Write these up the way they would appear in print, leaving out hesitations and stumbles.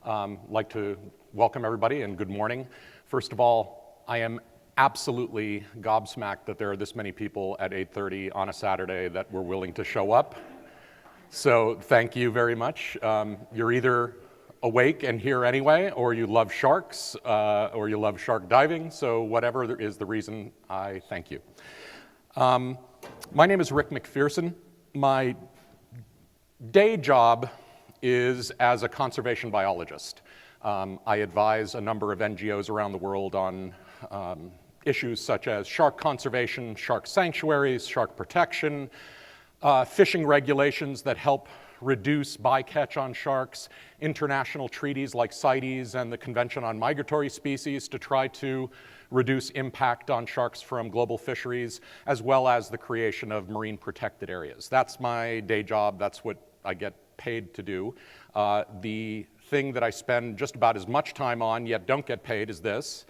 Like to welcome everybody and good morning. First of all, I am absolutely gobsmacked that there are this many people at 8:30 on a Saturday that were willing to show up. So thank you very much. You're either awake and here anyway, or you love sharks, or you love shark diving. So whatever is the reason, I thank you. My name is Rick MacPherson. My day job is as a conservation biologist. I advise a number of NGOs around the world on issues such as shark conservation, shark sanctuaries, shark protection, fishing regulations that help reduce bycatch on sharks, international treaties like CITES and the Convention on Migratory Species to try to reduce impact on sharks from global fisheries, as well as the creation of marine protected areas. That's my day job. That's what I get paid to do. The thing that I spend just about as much time on, yet don't get paid, is this,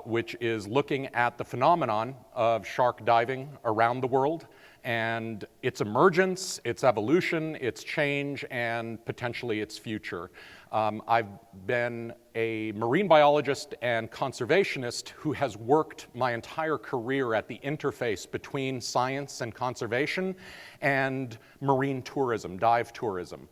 which is looking at the phenomenon of shark diving around the world and its emergence, its evolution, its change, and potentially its future. I've been a marine biologist and conservationist who has worked my entire career at the interface between science and conservation and marine tourism, dive tourism.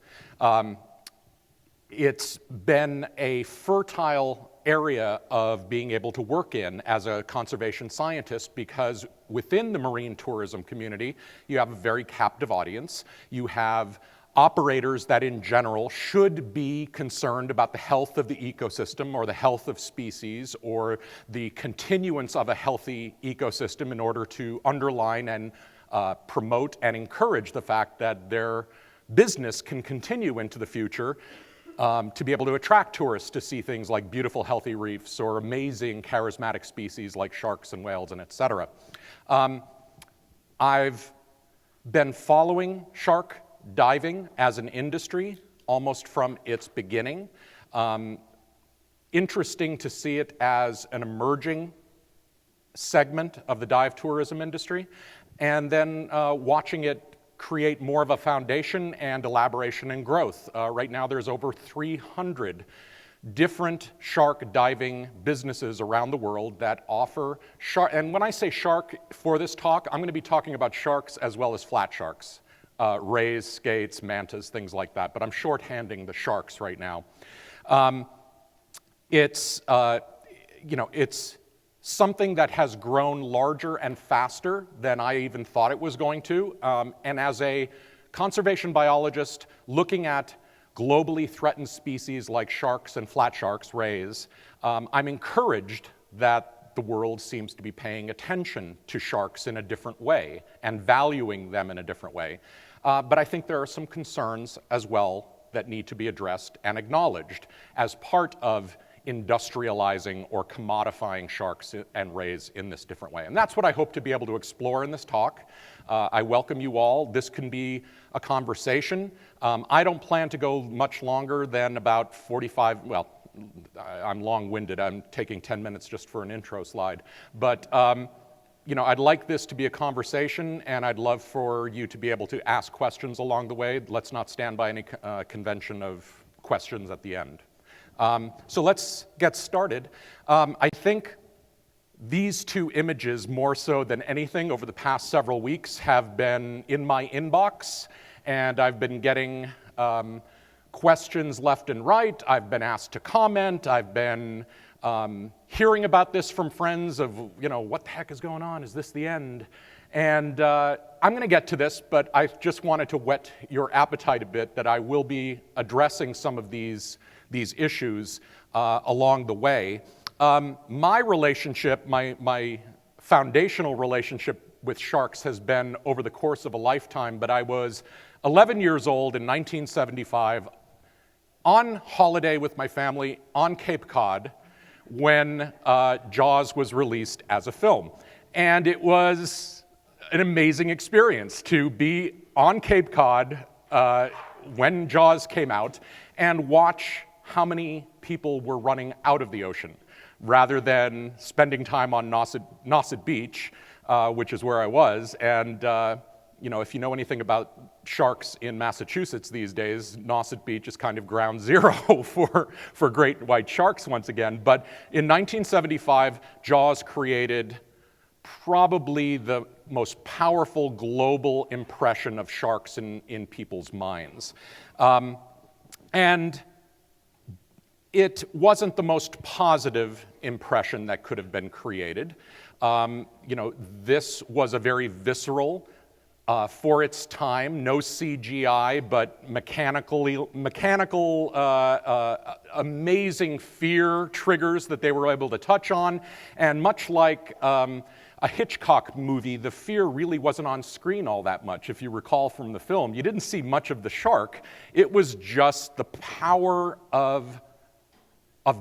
It's been a fertile area of being able to work in as a conservation scientist because within the marine tourism community, you have a very captive audience. You have operators that in general should be concerned about the health of the ecosystem or the health of species or the continuance of a healthy ecosystem in order to underline and promote and encourage the fact that their business can continue into the future to be able to attract tourists to see things like beautiful, healthy reefs or amazing, charismatic species like sharks and whales and et cetera. I've been following shark diving as an industry almost from its beginning. Interesting to see it as an emerging segment of the dive tourism industry, and then watching it create more of a foundation and elaboration and growth. Right now there's over 300 different shark diving businesses around the world that offer shark, and when I say shark for this talk, I'm going to be talking about sharks as well as flat sharks, rays, skates, mantas, things like that, but I'm shorthanding the sharks right now. It's something that has grown larger and faster than I even thought it was going to. And as a conservation biologist looking at globally threatened species like sharks and flat sharks, rays, I'm encouraged that the world seems to be paying attention to sharks in a different way and valuing them in a different way. But I think there are some concerns as well that need to be addressed and acknowledged as part of industrializing or commodifying sharks and rays in this different way. And that's what I hope to be able to explore in this talk. I welcome you all. This can be a conversation. I don't plan to go much longer than about 45, well, I'm long-winded. I'm taking 10 minutes just for an intro slide. But I'd like this to be a conversation, and I'd love for you to be able to ask questions along the way. Let's not stand by any convention of questions at the end. So let's get started. I think these two images, more so than anything over the past several weeks, have been in my inbox, and I've been getting questions left and right. I've been asked to comment. I've been hearing about this from friends of, what the heck is going on? Is this the end? And I'm going to get to this, but I just wanted to whet your appetite a bit that I will be addressing some of these issues along the way. My relationship, my foundational relationship with sharks has been over the course of a lifetime, but I was 11 years old in 1975 on holiday with my family on Cape Cod when Jaws was released as a film. And it was an amazing experience to be on Cape Cod when Jaws came out and watch how many people were running out of the ocean rather than spending time on Nauset Beach, which is where I was, and you know, if you know anything about sharks in Massachusetts these days, Nauset Beach is kind of ground zero for great white sharks once again. But in 1975, Jaws created probably the most powerful global impression of sharks in people's minds. And it wasn't the most positive impression that could have been created. You know, this was a very visceral, for its time, no CGI, but mechanical, amazing fear triggers that they were able to touch on. And much like a Hitchcock movie, the fear really wasn't on screen all that much. If you recall from the film, you didn't see much of the shark. It was just the power of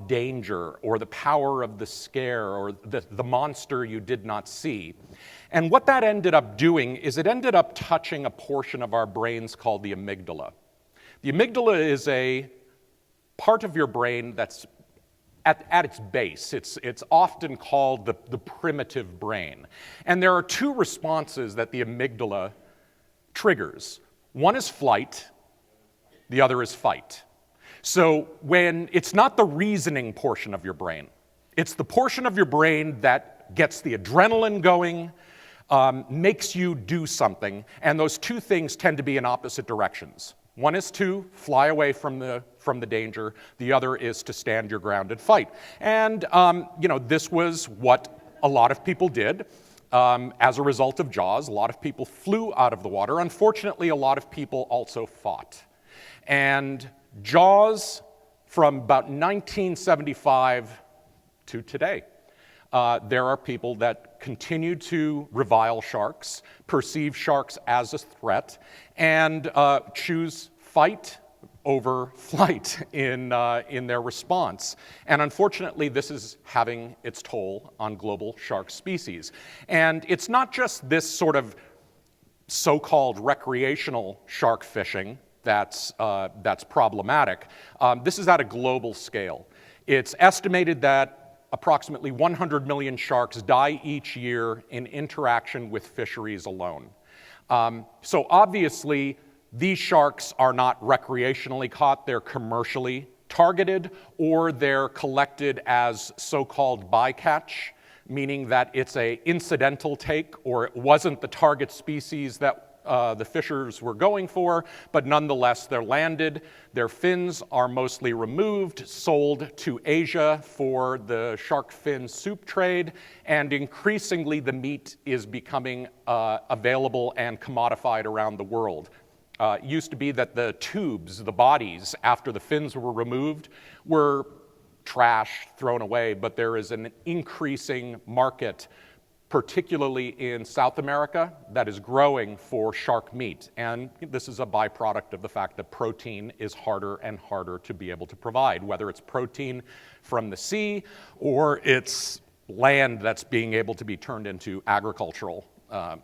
danger, or the power of the scare, or the monster you did not see. And what that ended up doing is it ended up touching a portion of our brains called the amygdala. The amygdala is a part of your brain that's at its base. It's often called the primitive brain. And there are two responses that the amygdala triggers. One is flight, the other is fight. So when it's not the reasoning portion of your brain, it's the portion of your brain that gets the adrenaline going, makes you do something, and those two things tend to be in opposite directions. One is to fly away from the danger, the other is to stand your ground and fight. And you know, this was what a lot of people did. As a result of Jaws, a lot of people flew out of the water. Unfortunately, a lot of people also fought. And Jaws, from about 1975 to today, there are people that continue to revile sharks, perceive sharks as a threat, and choose fight over flight in their response. And unfortunately, this is having its toll on global shark species. And it's not just this sort of so-called recreational shark fishing that's problematic. This is at a global scale. It's estimated that approximately 100 million sharks die each year in interaction with fisheries alone. So obviously, these sharks are not recreationally caught, they're commercially targeted, or they're collected as so-called bycatch, meaning that it's an incidental take, or it wasn't the target species that the fishers were going for, but nonetheless they're landed. Their fins are mostly removed, sold to Asia for the shark fin soup trade, and increasingly the meat is becoming available and commodified around the world. It used to be that the tubes, the bodies, after the fins were removed, were trash, thrown away, but there is an increasing market, particularly in South America, that is growing for shark meat. And this is a byproduct of the fact that protein is harder and harder to be able to provide, whether it's protein from the sea or it's land that's being able to be turned into agricultural land.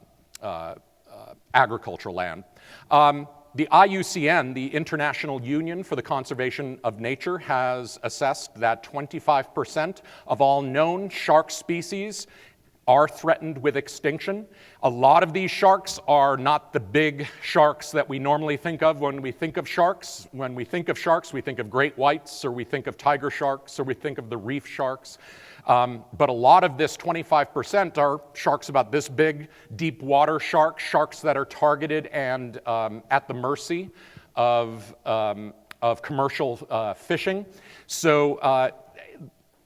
The IUCN, the International Union for the Conservation of Nature, has assessed that 25% of all known shark species are threatened with extinction. A lot of these sharks are not the big sharks that we normally think of when we think of sharks. When we think of sharks, we think of great whites, or we think of tiger sharks, or we think of the reef sharks. But a lot of this 25% are sharks about this big, deep water sharks, sharks that are targeted and at the mercy of commercial fishing. So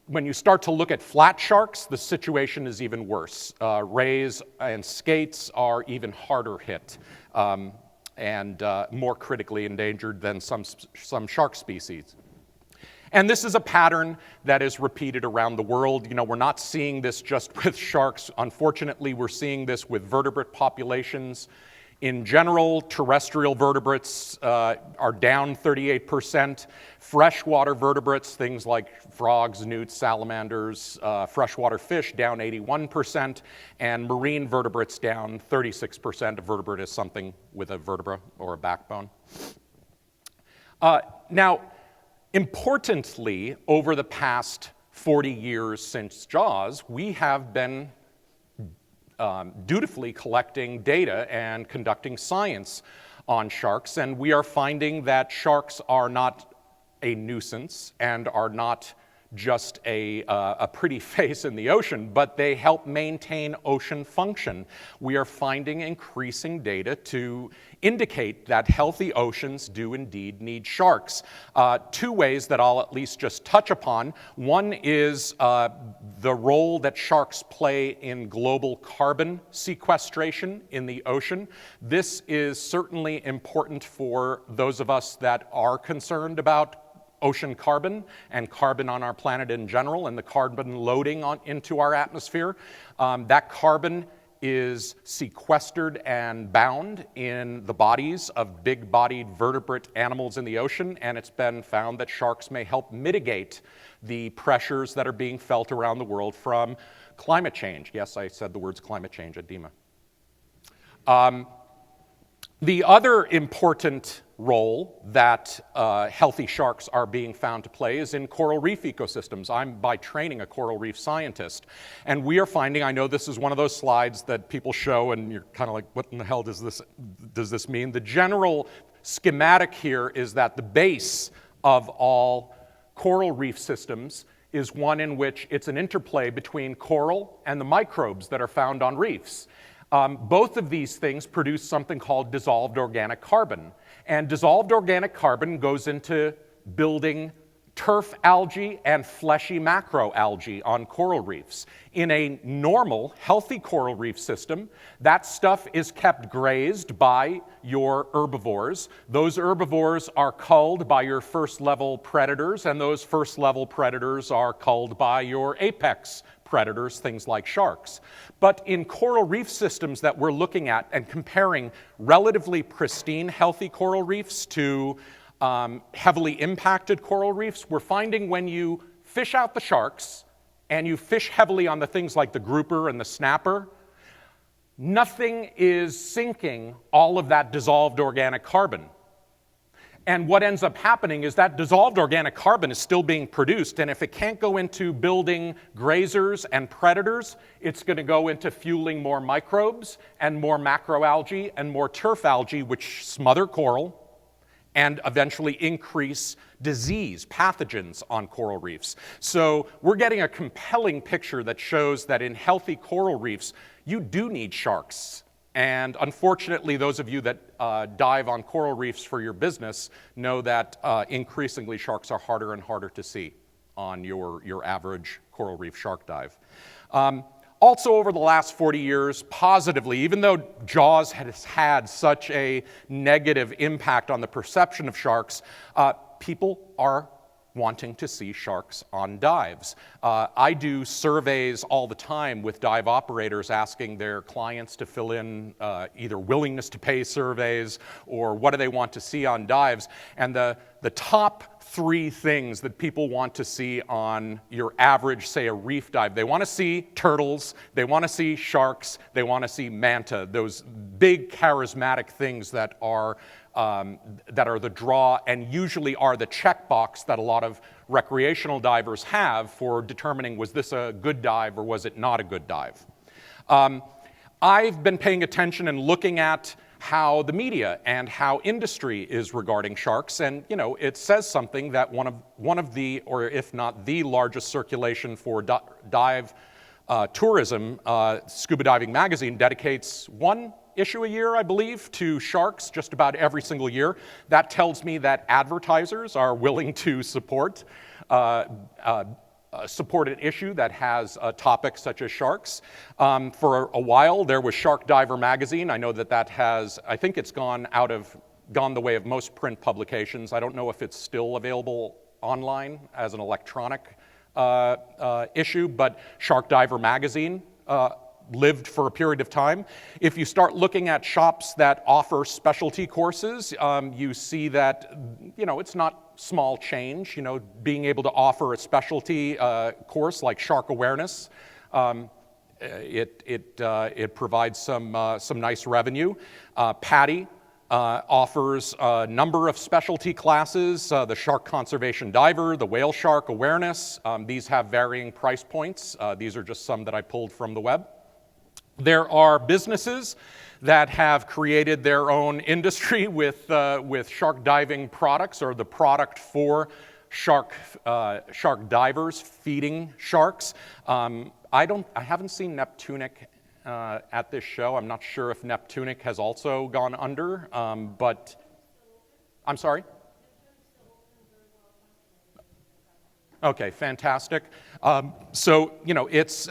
when you start to look at flat sharks, the situation is even worse. Rays and skates are even harder hit and more critically endangered than some shark species. And this is a pattern that is repeated around the world. You know, we're not seeing this just with sharks. Unfortunately, we're seeing this with vertebrate populations. In general, terrestrial vertebrates are down 38%. Freshwater vertebrates, things like frogs, newts, salamanders, freshwater fish, down 81%. And marine vertebrates down 36%. A vertebrate is something with a vertebra or a backbone. Now, importantly, over the past 40 years since Jaws, we have been dutifully collecting data and conducting science on sharks, and we are finding that sharks are not a nuisance and are not just a pretty face in the ocean, but they help maintain ocean function. We are finding increasing data to indicate that healthy oceans do indeed need sharks. Two ways that I'll at least just touch upon. One is the role that sharks play in global carbon sequestration in the ocean. This is certainly important for those of us that are concerned about ocean carbon and carbon on our planet in general and the carbon loading into our atmosphere. That carbon is sequestered and bound in the bodies of big-bodied vertebrate animals in the ocean, and it's been found that sharks may help mitigate the pressures that are being felt around the world from climate change. Yes, I said the words climate change at DEMA. The other important role that healthy sharks are being found to play is in coral reef ecosystems. I'm by training a coral reef scientist, and we are finding, I know this is one of those slides that people show and you're kind of like, what in the hell does this mean? The general schematic here is that the base of all coral reef systems is one in which it's an interplay between coral and the microbes that are found on reefs. Both of these things produce something called dissolved organic carbon. And dissolved organic carbon goes into building turf algae and fleshy macroalgae on coral reefs. In a normal, healthy coral reef system, that stuff is kept grazed by your herbivores. Those herbivores are culled by your first-level predators, and those first-level predators are culled by your apex predators, things like sharks. But in coral reef systems that we're looking at and comparing relatively pristine, healthy coral reefs to heavily impacted coral reefs, we're finding when you fish out the sharks and you fish heavily on the things like the grouper and the snapper, nothing is sinking all of that dissolved organic carbon. And what ends up happening is that dissolved organic carbon is still being produced, and if it can't go into building grazers and predators, it's going to go into fueling more microbes and more macroalgae and more turf algae, which smother coral and eventually increase disease, pathogens on coral reefs. So we're getting a compelling picture that shows that in healthy coral reefs, you do need sharks. And unfortunately, those of you that dive on coral reefs for your business know that increasingly sharks are harder and harder to see on your average coral reef shark dive. Also, over the last 40 years, positively, even though Jaws has had such a negative impact on the perception of sharks, people are wanting to see sharks on dives. I do surveys all the time with dive operators asking their clients to fill in either willingness to pay surveys or what do they want to see on dives. And the top 3 things that people want to see on your average, say, a reef dive. They want to see turtles, they want to see sharks, they want to see manta, those big charismatic things that are the draw and usually are the checkbox that a lot of recreational divers have for determining was this a good dive or was it not a good dive. I've been paying attention and looking at how the media and how industry is regarding sharks, and it says something that one of the, or if not the largest circulation for dive tourism, Scuba Diving Magazine, dedicates 1 issue a year, I believe, to sharks just about every single year. That tells me that advertisers are willing to support an issue that has a topic such as sharks. For a while, there was Shark Diver Magazine. I know that has, I think it's gone the way of most print publications. I don't know if it's still available online as an electronic issue, but Shark Diver Magazine lived for a period of time. If you start looking at shops that offer specialty courses, you see that, it's not small change, being able to offer a specialty course like shark awareness. It provides some nice revenue. PADI offers a number of specialty classes, the Shark Conservation Diver, the Whale Shark Awareness. These have varying price points. These are just some that I pulled from the web. There are businesses that have created their own industry with shark diving products, or the product for shark divers feeding sharks. I haven't seen Neptunic at this show. I'm not sure if Neptunic has also gone under, but I'm sorry? Okay, fantastic. So, you know, it's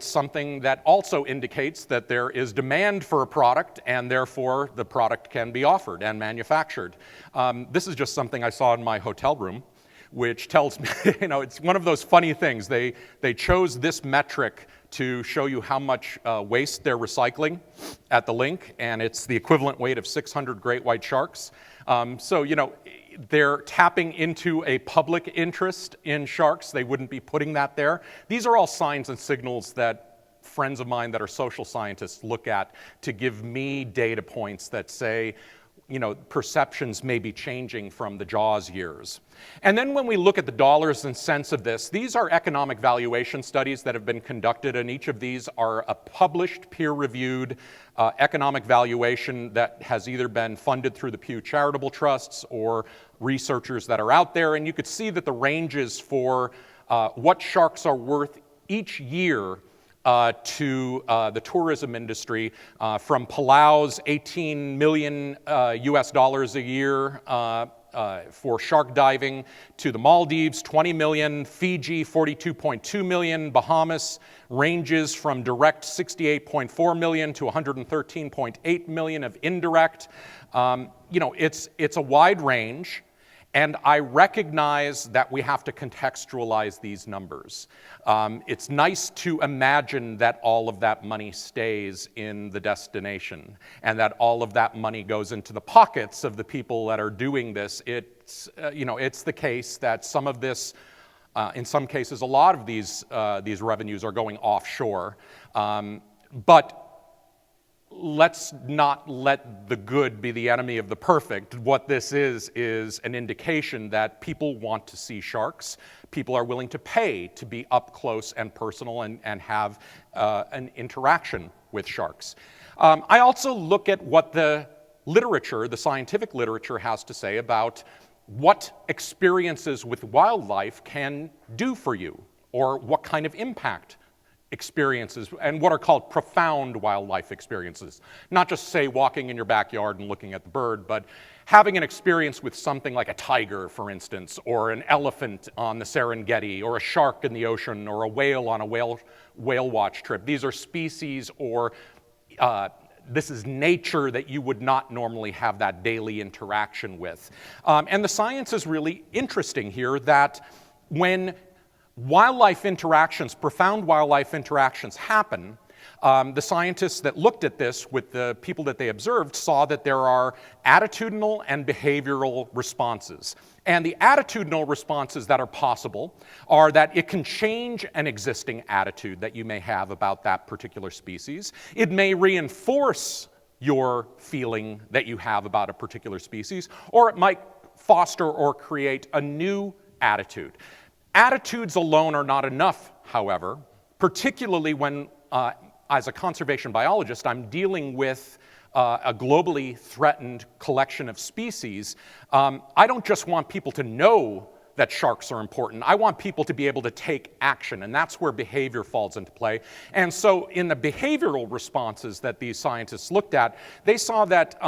something that also indicates that there is demand for a product, and therefore the product can be offered and manufactured. This is just something I saw in my hotel room, which tells me, you know, it's one of those funny things. They chose this metric to show you how much waste they're recycling at the link, and it's the equivalent weight of 600 great white sharks. So, you know, they're tapping into a public interest in sharks. They wouldn't be putting that there. These are all signs and signals that friends of mine that are social scientists look at to give me data points that say, you know, perceptions may be changing from the Jaws years. And then when we look at the dollars and cents of this, these are economic valuation studies that have been conducted, and each of these are a published, peer-reviewed economic valuation that has either been funded through the Pew Charitable Trusts or researchers that are out there. And you could see that the ranges for what sharks are worth each year to the tourism industry, from Palau's 18 million US dollars a year for shark diving, to the Maldives 20 million, Fiji 42.2 million, Bahamas ranges from direct 68.4 million to 113.8 million of indirect. You know, it's a wide range. And I recognize that we have to contextualize these numbers. It's nice to imagine that all of that money stays in the destination and that all of that money goes into the pockets of the people that are doing this. It's, you know, it's the case that some of this, in some cases, a lot of these revenues are going offshore. But let's not let the good be the enemy of the perfect. What this is an indication that people want to see sharks. People are willing to pay to be up close and personal and have an interaction with sharks. I also look at what the literature, the scientific literature, has to say about what experiences with wildlife can do for you, or what kind of impact experiences, and what are called profound wildlife experiences. Not just, say, walking in your backyard and looking at the bird, but having an experience with something like a tiger, for instance, or an elephant on the Serengeti, or a shark in the ocean, or a whale on a whale watch trip. These are species, or this is nature that you would not normally have that daily interaction with. And the science is really interesting here, that when wildlife interactions, profound wildlife interactions happen, the scientists that looked at this with the people that they observed saw that there are attitudinal and behavioral responses. And the attitudinal responses that are possible are that it can change an existing attitude that you may have about that particular species. It may reinforce your feeling that you have about a particular species, or it might foster or create a new attitude. Attitudes alone are not enough, however, particularly when, as a conservation biologist, I'm dealing with a globally threatened collection of species. I don't just want people to know that sharks are important. I want people to be able to take action, and that's where behavior falls into play. And so in the behavioral responses that these scientists looked at, they saw that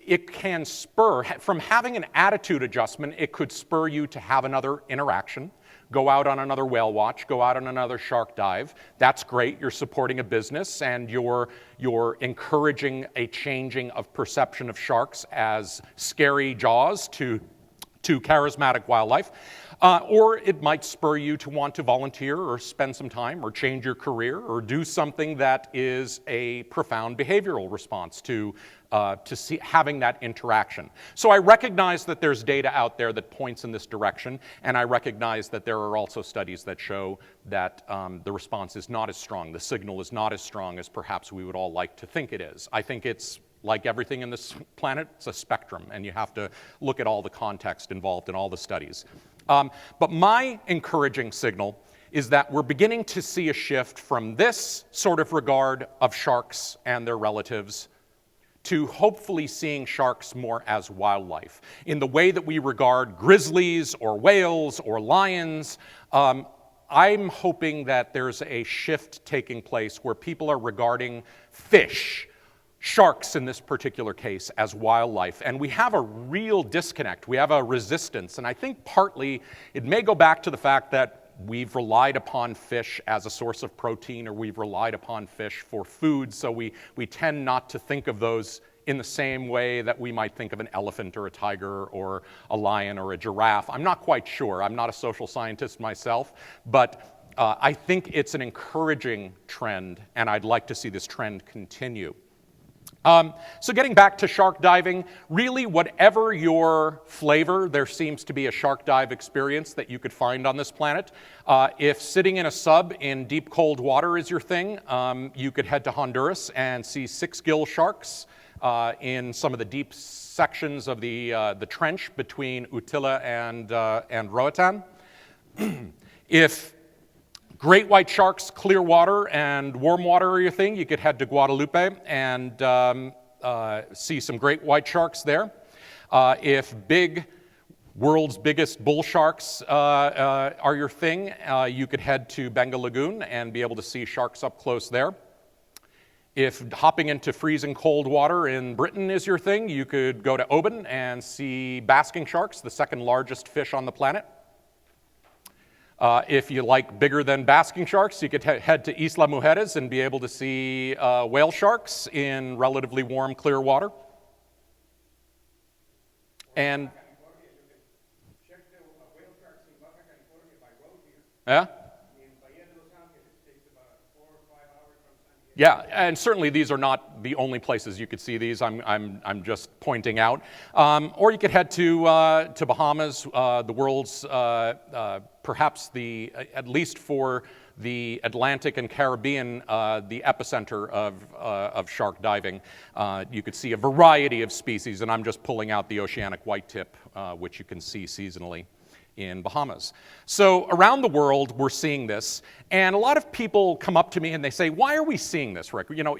it can spur, from having an attitude adjustment, it could spur you to have another interaction, go out on another whale watch, go out on another shark dive. That's great. You're supporting a business, and you're encouraging a changing of perception of sharks as scary Jaws to charismatic wildlife. Or it might spur you to want to volunteer or spend some time or change your career or do something that is a profound behavioral response to having that interaction. So I recognize that there's data out there that points in this direction, and I recognize that there are also studies that show that the response is not as strong, the signal is not as strong as perhaps we would all like to think it is. I think it's like everything in this planet, it's a spectrum, and you have to look at all the context involved in all the studies. But my encouraging signal is that we're beginning to see a shift from this sort of regard of sharks and their relatives to hopefully seeing sharks more as wildlife. In the way that we regard grizzlies or whales or lions, I'm hoping that there's a shift taking place where people are regarding fish, sharks in this particular case, as wildlife. And we have a real disconnect. We have a resistance. And I think partly it may go back to the fact that we've relied upon fish as a source of protein, or we've relied upon fish for food, so we tend not to think of those in the same way that we might think of an elephant or a tiger or a lion or a giraffe. I'm not quite sure. I'm not a social scientist myself, but I think it's an encouraging trend, and I'd like to see this trend continue. So getting back to shark diving, really whatever your flavor, there seems to be a shark dive experience that you could find on this planet. If sitting in a sub in deep cold water is your thing, you could head to Honduras and see 6-gill sharks in some of the deep sections of the trench between Utila and Roatan. If great white sharks, clear water, and warm water are your thing, you could head to Guadalupe and see some great white sharks there. If world's biggest bull sharks are your thing, you could head to Benga Lagoon and be able to see sharks up close there. If hopping into freezing cold water in Britain is your thing, you could go to Oban and see basking sharks, the second largest fish on the planet. If you like bigger than basking sharks, you could head to Isla Mujeres and be able to see whale sharks in relatively warm, clear water. And yeah? Yeah, and certainly these are not the only places you could see these. I'm just pointing out. Or you could head to Bahamas, the world's perhaps at least for the Atlantic and Caribbean, the epicenter of shark diving. You could see a variety of species, and I'm just pulling out the oceanic whitetip, which you can see seasonally in Bahamas. So around the world, we're seeing this, and a lot of people come up to me and they say, why are we seeing this, Rick? You know,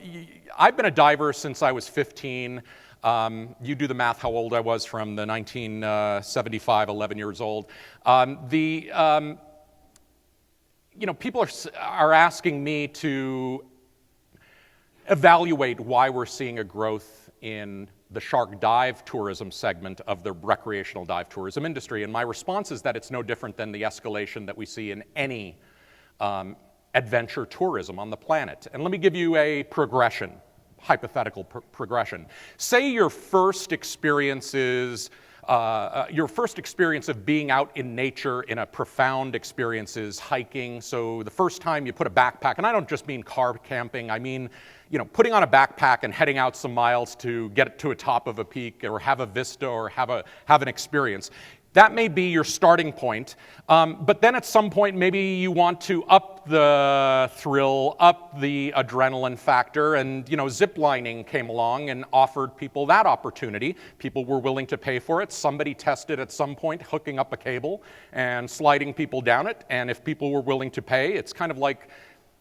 I've been a diver since I was 15. You do the math how old I was from the 1975, 11 years old. People are asking me to evaluate why we're seeing a growth in the shark dive tourism segment of the recreational dive tourism industry. And my response is that it's no different than the escalation that we see in any adventure tourism on the planet. And let me give you a progression, hypothetical progression. Say your first experience of being out in nature in a profound experience is hiking. So the first time you put a backpack, and I don't just mean car camping, I mean, putting on a backpack and heading out some miles to get to a top of a peak or have a vista or have an experience. That may be your starting point, but then at some point maybe you want to up the thrill, up the adrenaline factor, and zip lining came along and offered people that opportunity. People were willing to pay for it. Somebody tested at some point hooking up a cable and sliding people down it, and if people were willing to pay, it's kind of like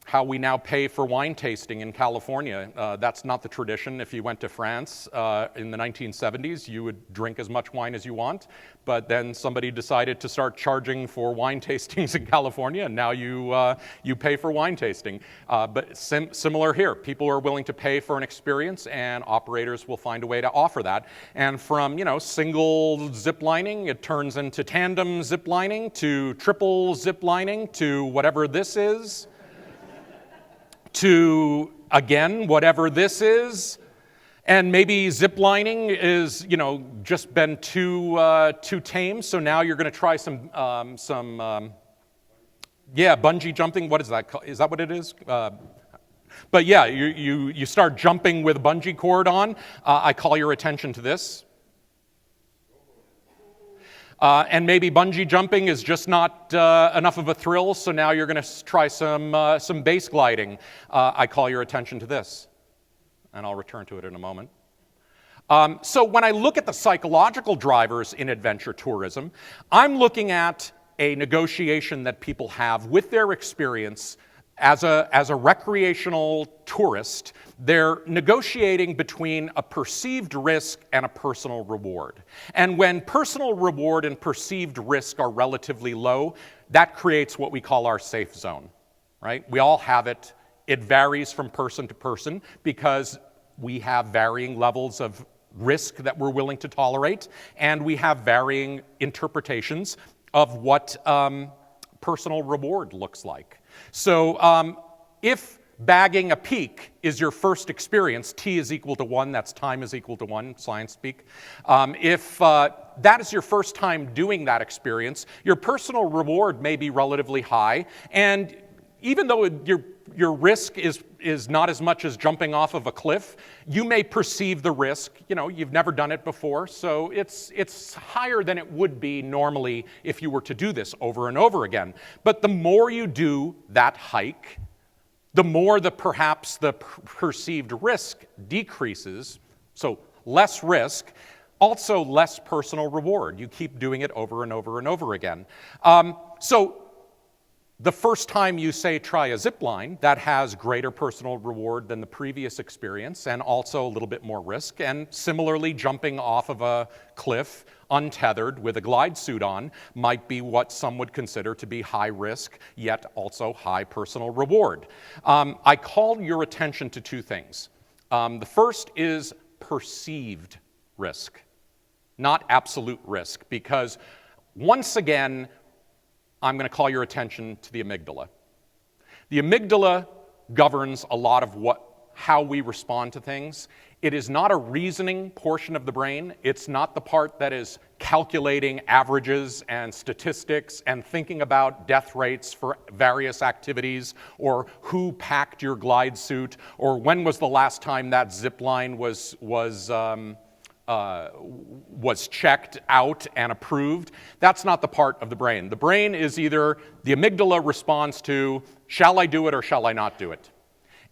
how we now pay for wine tasting in California. That's not the tradition. If you went to France in the 1970s, you would drink as much wine as you want, but then somebody decided to start charging for wine tastings in California, and now you pay for wine tasting. But similar here. People are willing to pay for an experience, and operators will find a way to offer that. And from single zip lining, it turns into tandem zip lining, to triple zip lining, to whatever this is, to, again, whatever this is, and maybe zip lining is, just been too tame, so now you're going to try some bungee jumping. What is that called? Is that what it is? But yeah, you start jumping with a bungee cord on. I call your attention to this. And maybe bungee jumping is just not enough of a thrill, so now you're going to try some base gliding. I call your attention to this, and I'll return to it in a moment. So when I look at the psychological drivers in adventure tourism, I'm looking at a negotiation that people have with their experience as a recreational tourist. They're negotiating between a perceived risk and a personal reward. And when personal reward and perceived risk are relatively low, that creates what we call our safe zone, right? We all have it. It varies from person to person because we have varying levels of risk that we're willing to tolerate, and we have varying interpretations of what personal reward looks like. So if bagging a peak is your first experience, t is equal to 1, that's time is equal to 1, science speak. If that is your first time doing that experience, your personal reward may be relatively high, and even though your risk is not as much as jumping off of a cliff, you may perceive the risk. You know, you've never done it before, so it's higher than it would be normally if you were to do this over and over again. But the more you do that hike, the more perhaps the perceived risk decreases, so less risk, also less personal reward. You keep doing it over and over and over again. So the first time you say try a zip line, that has greater personal reward than the previous experience and also a little bit more risk. And similarly, jumping off of a cliff untethered with a glide suit on might be what some would consider to be high risk, yet also high personal reward. I call your attention to two things. The first is perceived risk, not absolute risk, because once again, I'm going to call your attention to the amygdala. The amygdala governs a lot of how we respond to things. It is not a reasoning portion of the brain. It's not the part that is calculating averages and statistics and thinking about death rates for various activities, or who packed your glide suit, or when was the last time that zip line was checked out and approved. That's not the part of the brain. The brain is either the amygdala responds to, shall I do it or shall I not do it?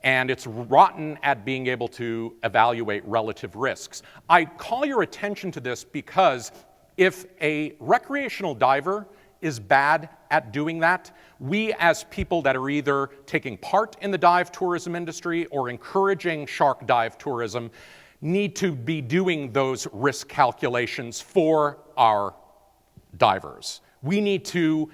And it's rotten at being able to evaluate relative risks. I call your attention to this because if a recreational diver is bad at doing that, we as people that are either taking part in the dive tourism industry or encouraging shark dive tourism need to be doing those risk calculations for our divers. We need to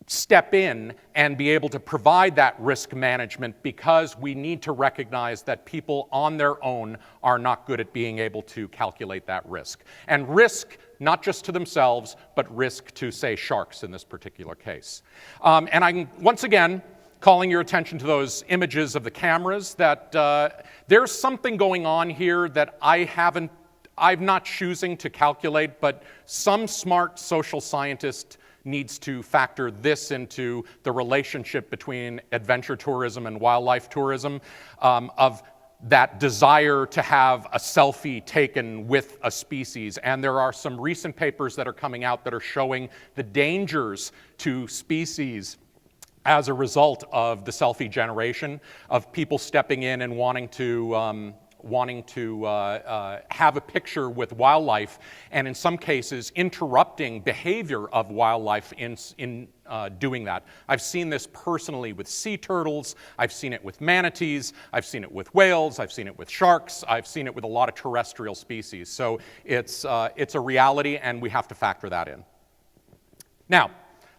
step in and be able to provide that risk management because we need to recognize that people on their own are not good at being able to calculate that risk. And risk not just to themselves, but risk to, say, sharks in this particular case. And I'm, once again, calling your attention to those images of the cameras, that there's something going on here that I'm not choosing to calculate, but some smart social scientist needs to factor this into the relationship between adventure tourism and wildlife tourism, of that desire to have a selfie taken with a species. And there are some recent papers that are coming out that are showing the dangers to species as a result of the selfie generation, of people stepping in and wanting to have a picture with wildlife, and in some cases interrupting behavior of wildlife in doing that. I've seen this personally with sea turtles, I've seen it with manatees, I've seen it with whales, I've seen it with sharks, I've seen it with a lot of terrestrial species. So it's a reality, and we have to factor that in. Now,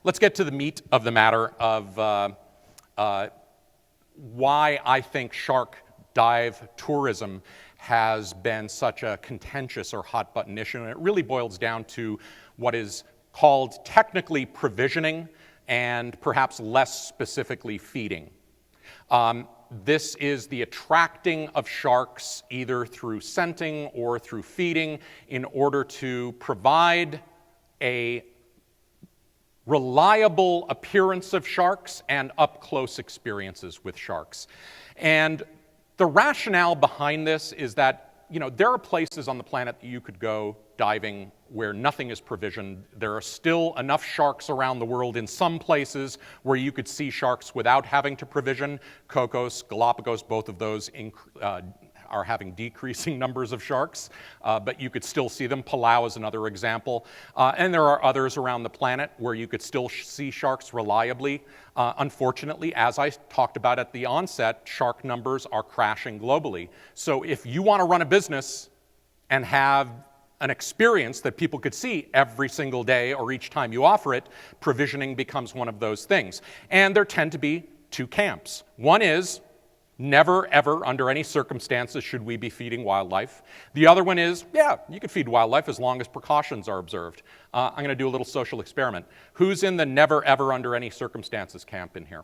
let's get to the meat of the matter of why I think shark dive tourism has been such a contentious or hot button issue. And it really boils down to what is called technically provisioning and perhaps less specifically feeding. This is the attracting of sharks either through scenting or through feeding in order to provide a reliable appearance of sharks and up-close experiences with sharks. And the rationale behind this is that, you know, there are places on the planet that you could go diving where nothing is provisioned. There are still enough sharks around the world in some places where you could see sharks without having to provision. Cocos, Galapagos, both of those are having decreasing numbers of sharks, but you could still see them. Palau is another example. And there are others around the planet where you could still see sharks reliably. Unfortunately, as I talked about at the onset, shark numbers are crashing globally. So if you want to run a business and have an experience that people could see every single day or each time you offer it, provisioning becomes one of those things. And there tend to be two camps. One is, never, ever, under any circumstances should we be feeding wildlife. The other one is, yeah, you can feed wildlife as long as precautions are observed. I'm going to do a little social experiment. Who's in the never, ever, under any circumstances camp in here?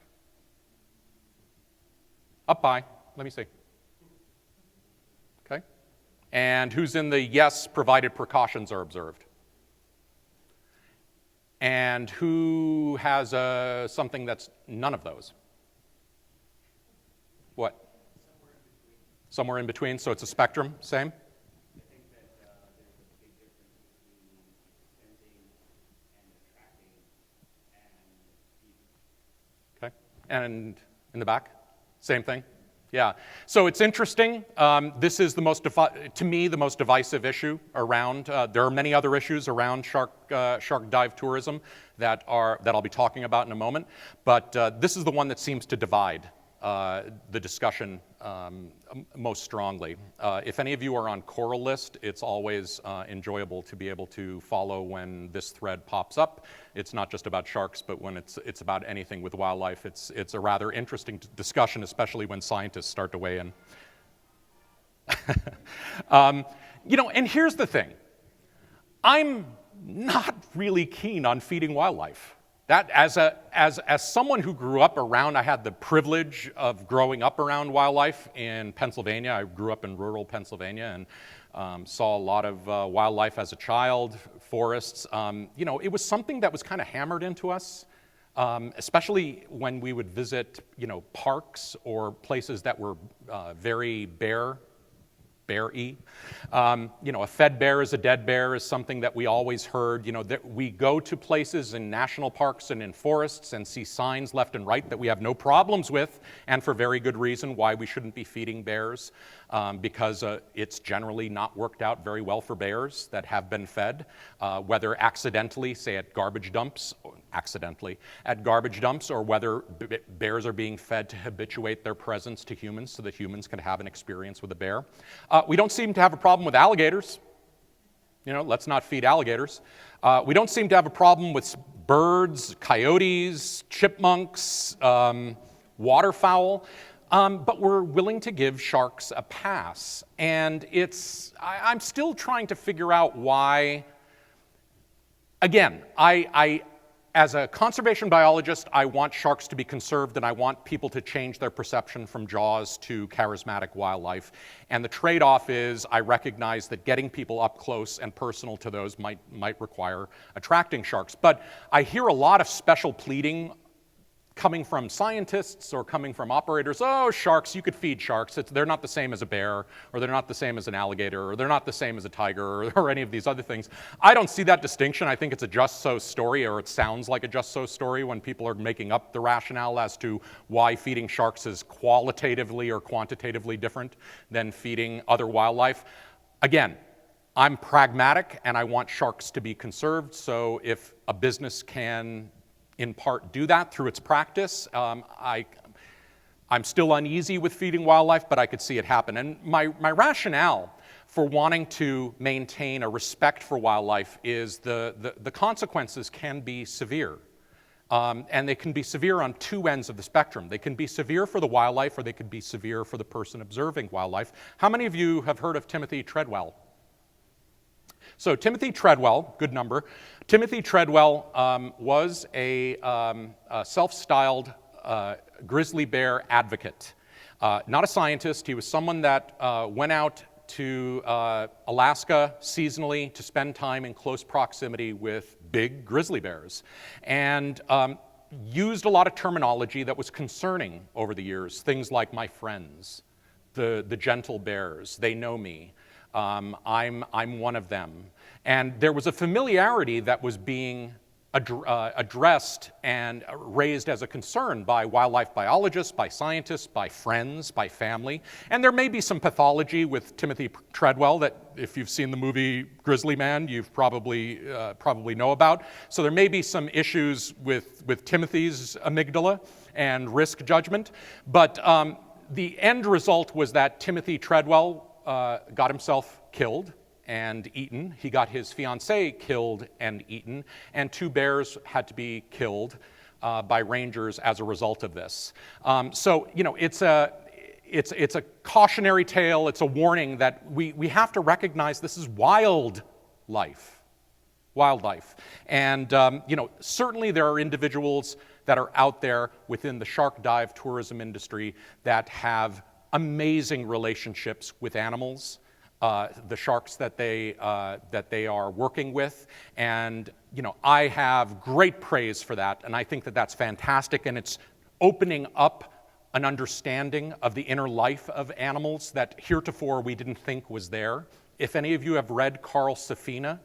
Up by. Let me see. Okay. And who's in the yes, provided precautions are observed? And who has something that's none of those? What? Somewhere in between, so it's a spectrum, same? I think that there's a big difference between sensing and attracting and feeding. Okay, and in the back, same thing? Yeah, so it's interesting. This is the most, to me, the most divisive issue around. There are many other issues around shark dive tourism that I'll be talking about in a moment, but this is the one that seems to divide the discussion most strongly. If any of you are on Coral List, it's always enjoyable to be able to follow when this thread pops up. It's not just about sharks, but when it's about anything with wildlife, it's a rather interesting discussion, especially when scientists start to weigh in. And here's the thing. I'm not really keen on feeding wildlife. That, as someone who grew up around, I had the privilege of growing up around wildlife in Pennsylvania. I grew up in rural Pennsylvania and saw a lot of wildlife as a child, forests. It was something that was kind of hammered into us, especially when we would visit, parks or places that were very bear-y. A fed bear is a dead bear is something that we always heard. That we go to places in national parks and in forests and see signs left and right that we have no problems with, and for very good reason why we shouldn't be feeding bears, because it's generally not worked out very well for bears that have been fed, whether accidentally, say at garbage dumps, or whether bears are being fed to habituate their presence to humans so that humans can have an experience with a bear. We don't seem to have a problem with alligators. Let's not feed alligators. We don't seem to have a problem with birds, coyotes, chipmunks, waterfowl, but we're willing to give sharks a pass. And I'm still trying to figure out why. Again, as a conservation biologist, I want sharks to be conserved, and I want people to change their perception from Jaws to charismatic wildlife. And the trade-off is I recognize that getting people up close and personal to those might require attracting sharks. But I hear a lot of special pleading coming from scientists or coming from operators. Oh, sharks, you could feed sharks. They're not the same as a bear, or they're not the same as an alligator, or they're not the same as a tiger, or any of these other things. I don't see that distinction. I think it's a just so story, or it sounds like a just so story when people are making up the rationale as to why feeding sharks is qualitatively or quantitatively different than feeding other wildlife. Again, I'm pragmatic, and I want sharks to be conserved, so if a business can in part do that through its practice. I'm still uneasy with feeding wildlife, but I could see it happen. And my rationale for wanting to maintain a respect for wildlife is the consequences can be severe. And they can be severe on two ends of the spectrum. They can be severe for the wildlife, or they could be severe for the person observing wildlife. How many of you have heard of Timothy Treadwell? So Timothy Treadwell, good number. Timothy Treadwell was a self-styled grizzly bear advocate. Not a scientist. He was someone that went out to Alaska seasonally to spend time in close proximity with big grizzly bears, and used a lot of terminology that was concerning over the years. Things like "my friends," the gentle bears, "they know me," I'm one of them. And there was a familiarity that was being addressed and raised as a concern by wildlife biologists, by scientists, by friends, by family. And there may be some pathology with Timothy Treadwell that, if you've seen the movie Grizzly Man, you've probably know about. So there may be some issues with Timothy's amygdala and risk judgment. But the end result was that Timothy Treadwell got himself killed and eaten. He got his fiancée killed and eaten, and 2 bears had to be killed by rangers as a result of this. So, you know, it's a cautionary tale. It's a warning that we have to recognize this is wildlife. And, you know, certainly there are individuals that are out there within the shark dive tourism industry that have amazing relationships with animals, the sharks that they are working with, and you know, I have great praise for that, and I think that that's fantastic, and it's opening up an understanding of the inner life of animals that heretofore we didn't think was there. If any of you have read Carl Safina,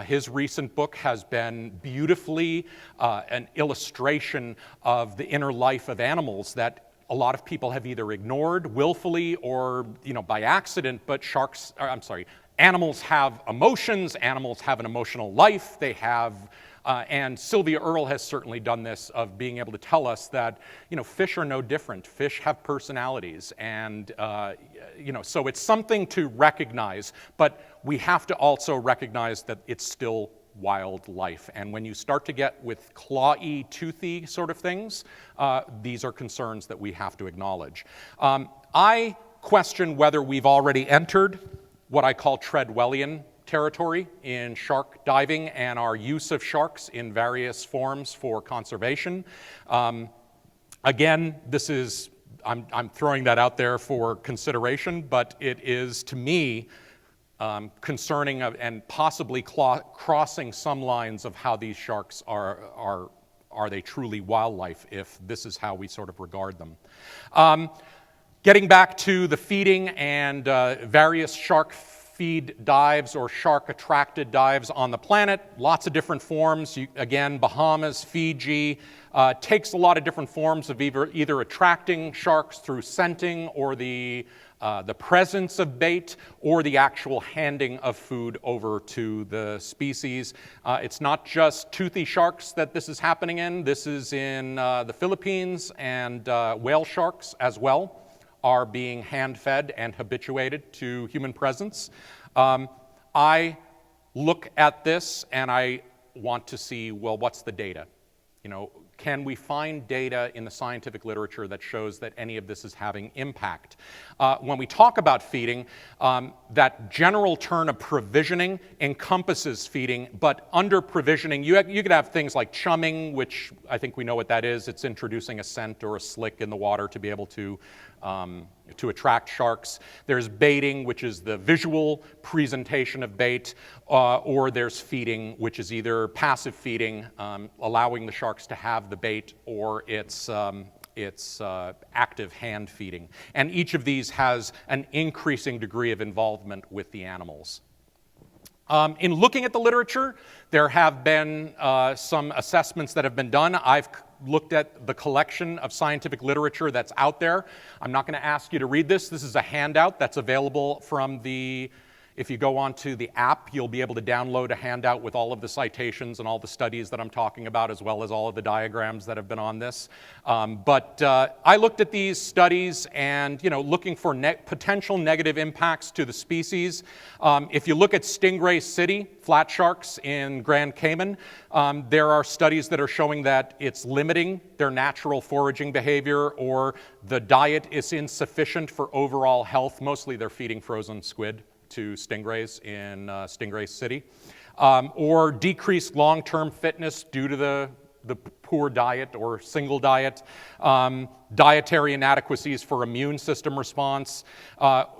his recent book has been beautifully an illustration of the inner life of animals that a lot of people have either ignored willfully or, you know, by accident. But animals have emotions. Animals have an emotional life. They have, and Sylvia Earle has certainly done this, of being able to tell us that, you know, fish are no different. Fish have personalities, and you know, so it's something to recognize. But we have to also recognize that it's still wildlife. And when you start to get with clawy, toothy sort of things, these are concerns that we have to acknowledge. I question whether we've already entered what I call Treadwellian territory in shark diving and our use of sharks in various forms for conservation. Again, this is, I'm throwing that out there for consideration, but it is, to me, concerning and possibly crossing some lines of how these sharks are they truly wildlife, if this is how we sort of regard them. Getting back to the feeding and various shark feed dives or shark-attracted dives on the planet, lots of different forms. Again, Bahamas, Fiji, takes a lot of different forms of either attracting sharks through scenting or the presence of bait, or the actual handing of food over to the species. It's not just toothy sharks that this is happening in. This is in the Philippines, and whale sharks as well are being hand-fed and habituated to human presence. I look at this and I want to see, well, what's the data? You know, can we find data in the scientific literature that shows that any of this is having impact? When we talk about feeding, that general term of provisioning encompasses feeding, but under provisioning, you could have things like chumming, which I think we know what that is. It's introducing a scent or a slick in the water to be able to attract sharks. There's baiting, which is the visual presentation of bait, or there's feeding, which is either passive feeding, allowing the sharks to have the bait, or it's active hand feeding. And each of these has an increasing degree of involvement with the animals. In looking at the literature, there have been some assessments that have been done. I've looked at the collection of scientific literature that's out there. I'm not going to ask you to read this. This is a handout that's available from the, if you go onto the app, you'll be able to download a handout with all of the citations and all the studies that I'm talking about, as well as all of the diagrams that have been on this. But I looked at these studies and, you know, looking for potential negative impacts to the species. If you look at Stingray City, flat sharks in Grand Cayman, there are studies that are showing that it's limiting their natural foraging behavior, or the diet is insufficient for overall health. Mostly they're feeding frozen squid to stingrays in Stingray City, or decreased long-term fitness due to the poor diet or single diet, dietary inadequacies for immune system response.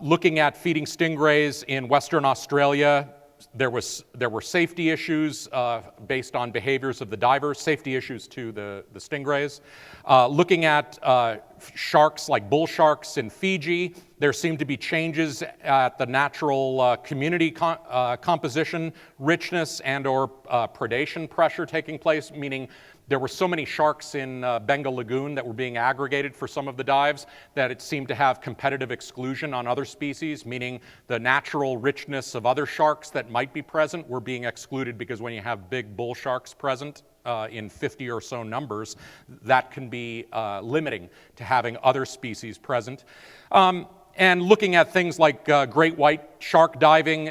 Looking at feeding stingrays in Western Australia, there were safety issues based on behaviors of the divers, safety issues to the stingrays. Looking at sharks like bull sharks in Fiji. There seem to be changes at the natural community composition, richness, and or predation pressure taking place, meaning there were so many sharks in Bengal Lagoon that were being aggregated for some of the dives that it seemed to have competitive exclusion on other species, meaning the natural richness of other sharks that might be present were being excluded, because when you have big bull sharks present in 50 or so numbers, that can be limiting to having other species present. And looking at things like great white shark diving,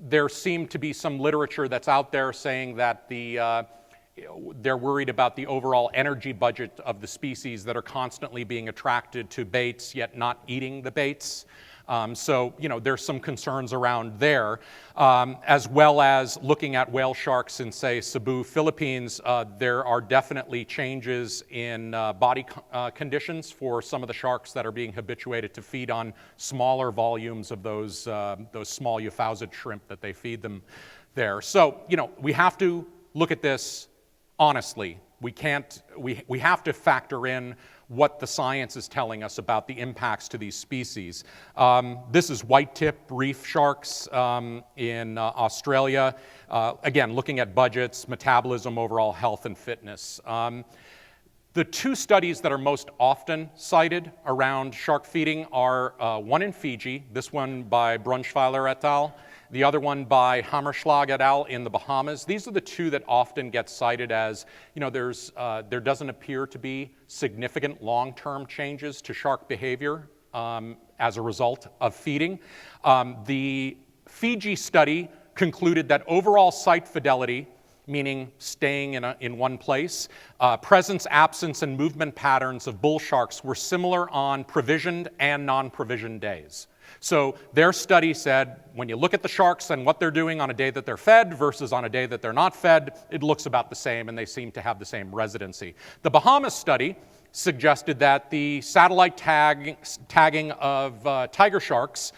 there seemed to be some literature that's out there saying that they're worried about the overall energy budget of the species that are constantly being attracted to baits, yet not eating the baits. So, there's some concerns around there, as well as looking at whale sharks in, say, Cebu, Philippines. There are definitely changes in body conditions for some of the sharks that are being habituated to feed on smaller volumes of those small euphausid shrimp that they feed them there. So, we have to look at this honestly. We have to factor in what the science is telling us about the impacts to these species. This is white-tip reef sharks in Australia. Again, looking at budgets, metabolism, overall health and fitness. The two studies that are most often cited around shark feeding are one in Fiji, this one by Brunschweiler et al., the other one by Hammerschlag et al. In the Bahamas. These are the two that often get cited as, there doesn't appear to be significant long-term changes to shark behavior as a result of feeding. The Fiji study concluded that overall site fidelity, meaning staying in one place, presence, absence, and movement patterns of bull sharks were similar on provisioned and non-provisioned days. So their study said, when you look at the sharks and what they're doing on a day that they're fed versus on a day that they're not fed, it looks about the same, and they seem to have the same residency. The Bahamas study suggested that the satellite tagging of tiger sharks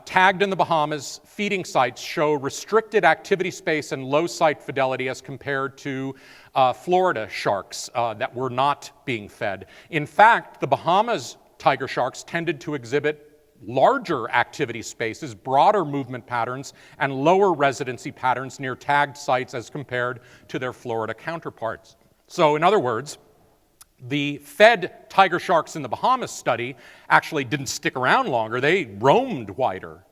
tagged in the Bahamas feeding sites show restricted activity space and low site fidelity as compared to Florida sharks that were not being fed. In fact, the Bahamas tiger sharks tended to exhibit larger activity spaces, broader movement patterns, and lower residency patterns near tagged sites as compared to their Florida counterparts. So, in other words, the fed tiger sharks in the Bahamas study actually didn't stick around longer. They roamed wider.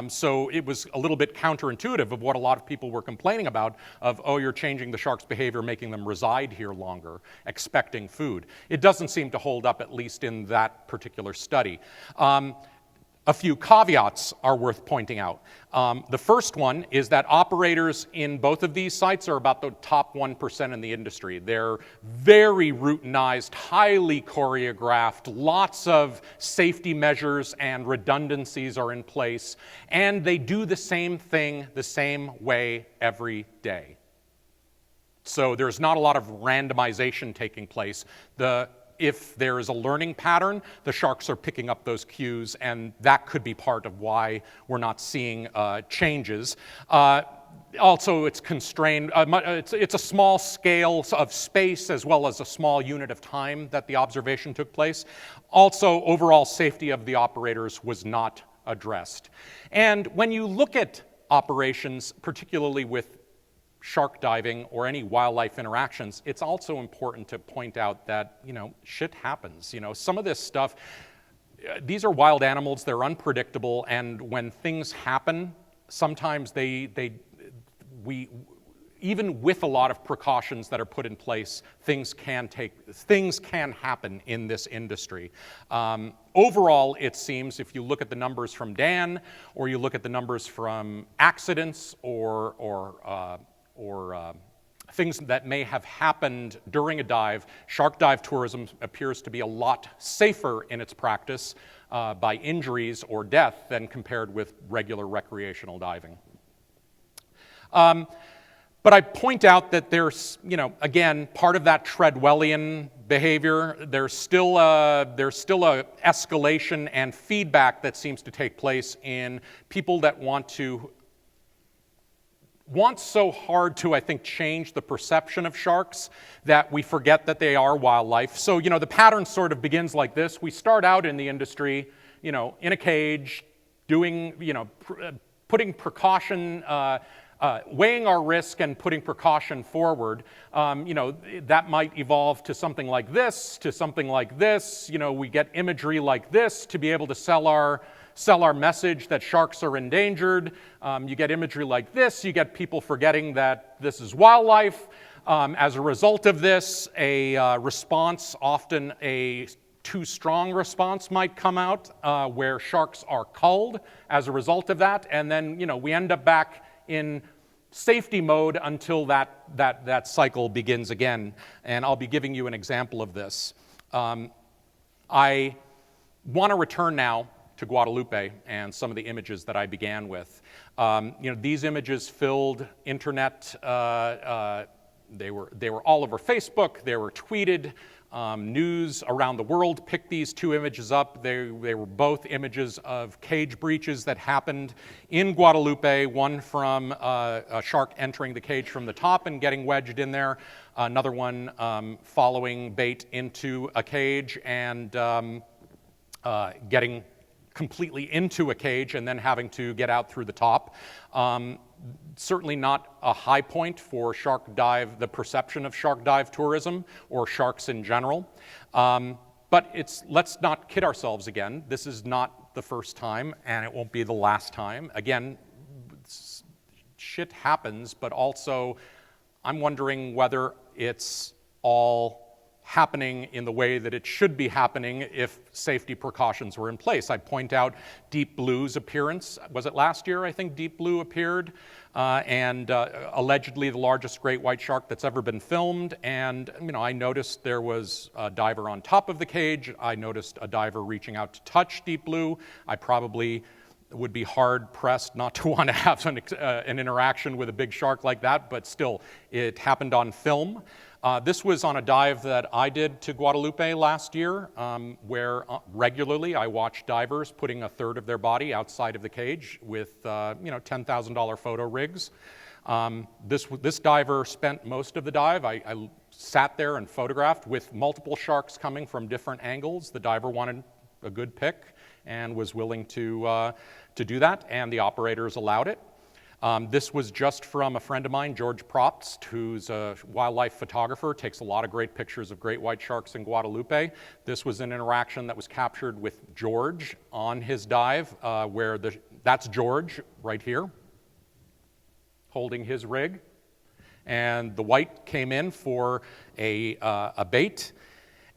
So it was a little bit counterintuitive of what a lot of people were complaining about of, oh, you're changing the shark's behavior, making them reside here longer, expecting food. It doesn't seem to hold up, at least in that particular study. A few caveats are worth pointing out. The first one is that operators in both of these sites are about the top 1% in the industry. They're very routinized, highly choreographed, lots of safety measures and redundancies are in place, and they do the same thing the same way every day. So there's not a lot of randomization taking place. If there is a learning pattern, the sharks are picking up those cues, and that could be part of why we're not seeing changes. Also, it's constrained. It's a small scale of space as well as a small unit of time that the observation took place. Also, overall safety of the operators was not addressed. And when you look at operations, particularly with shark diving or any wildlife interactions, it's also important to point out that, shit happens. Some of this stuff, these are wild animals, they're unpredictable, and when things happen, sometimes even with a lot of precautions that are put in place, things can happen in this industry. Overall, it seems, if you look at the numbers from Dan, or you look at the numbers from accidents or things that may have happened during a dive, shark dive tourism appears to be a lot safer in its practice by injuries or death than compared with regular recreational diving. But I point out that there's, again, part of that Treadwellian behavior. There's still a escalation and feedback that seems to take place in people that want to wants so hard to, I think, change the perception of sharks that we forget that they are wildlife. So, the pattern sort of begins like this. We start out in the industry, in a cage, doing, putting precaution, weighing our risk and putting precaution forward. That might evolve to something like this, to something like this. We get imagery like this to be able to sell our message that sharks are endangered. You get imagery like this. You get people forgetting that this is wildlife. As a result of this, a response, often a too strong response, might come out where sharks are culled as a result of that. And then, we end up back in safety mode until that cycle begins again. And I'll be giving you an example of this. I want to return now to Guadalupe and some of the images that I began with. These images filled internet. They were all over Facebook. They were tweeted. News around the world picked these two images up. They were both images of cage breaches that happened in Guadalupe, one from a shark entering the cage from the top and getting wedged in there, another one following bait into a cage and getting completely into a cage and then having to get out through the top. Certainly not a high point for shark dive, the perception of shark dive tourism or sharks in general. But let's not kid ourselves again. This is not the first time, and it won't be the last time. Again, shit happens, but also I'm wondering whether it's all happening in the way that it should be happening if safety precautions were in place. I point out Deep Blue's appearance. Was it last year, I think, Deep Blue appeared? And allegedly the largest great white shark that's ever been filmed. And, I noticed there was a diver on top of the cage. I noticed a diver reaching out to touch Deep Blue. I probably would be hard-pressed not to want to have an interaction with a big shark like that, but still, it happened on film. This was on a dive that I did to Guadalupe last year, where regularly I watched divers putting a third of their body outside of the cage with $10,000 photo rigs. This diver spent most of the dive. I sat there and photographed with multiple sharks coming from different angles. The diver wanted a good pic and was willing to do that, and the operators allowed it. This was just from a friend of mine, George Propst, who's a wildlife photographer, takes a lot of great pictures of great white sharks in Guadalupe. This was an interaction that was captured with George on his dive, that's George right here, holding his rig. And the white came in for a bait,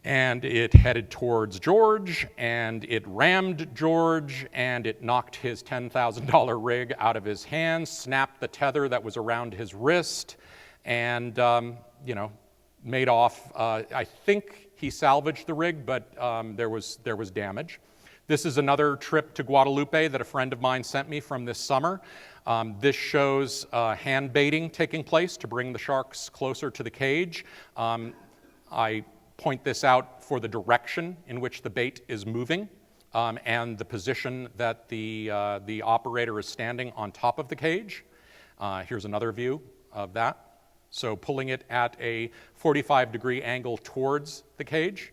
and it headed towards George, and it rammed George, and it knocked his $10,000 rig out of his hands, snapped the tether that was around his wrist, and made off. I think he salvaged the rig, but there was damage. This is another trip to Guadalupe that a friend of mine sent me from this summer. This shows hand baiting taking place to bring the sharks closer to the cage. I point this out for the direction in which the bait is moving and the position that the operator is standing on top of the cage. Here's another view of that. So pulling it at a 45-degree angle towards the cage.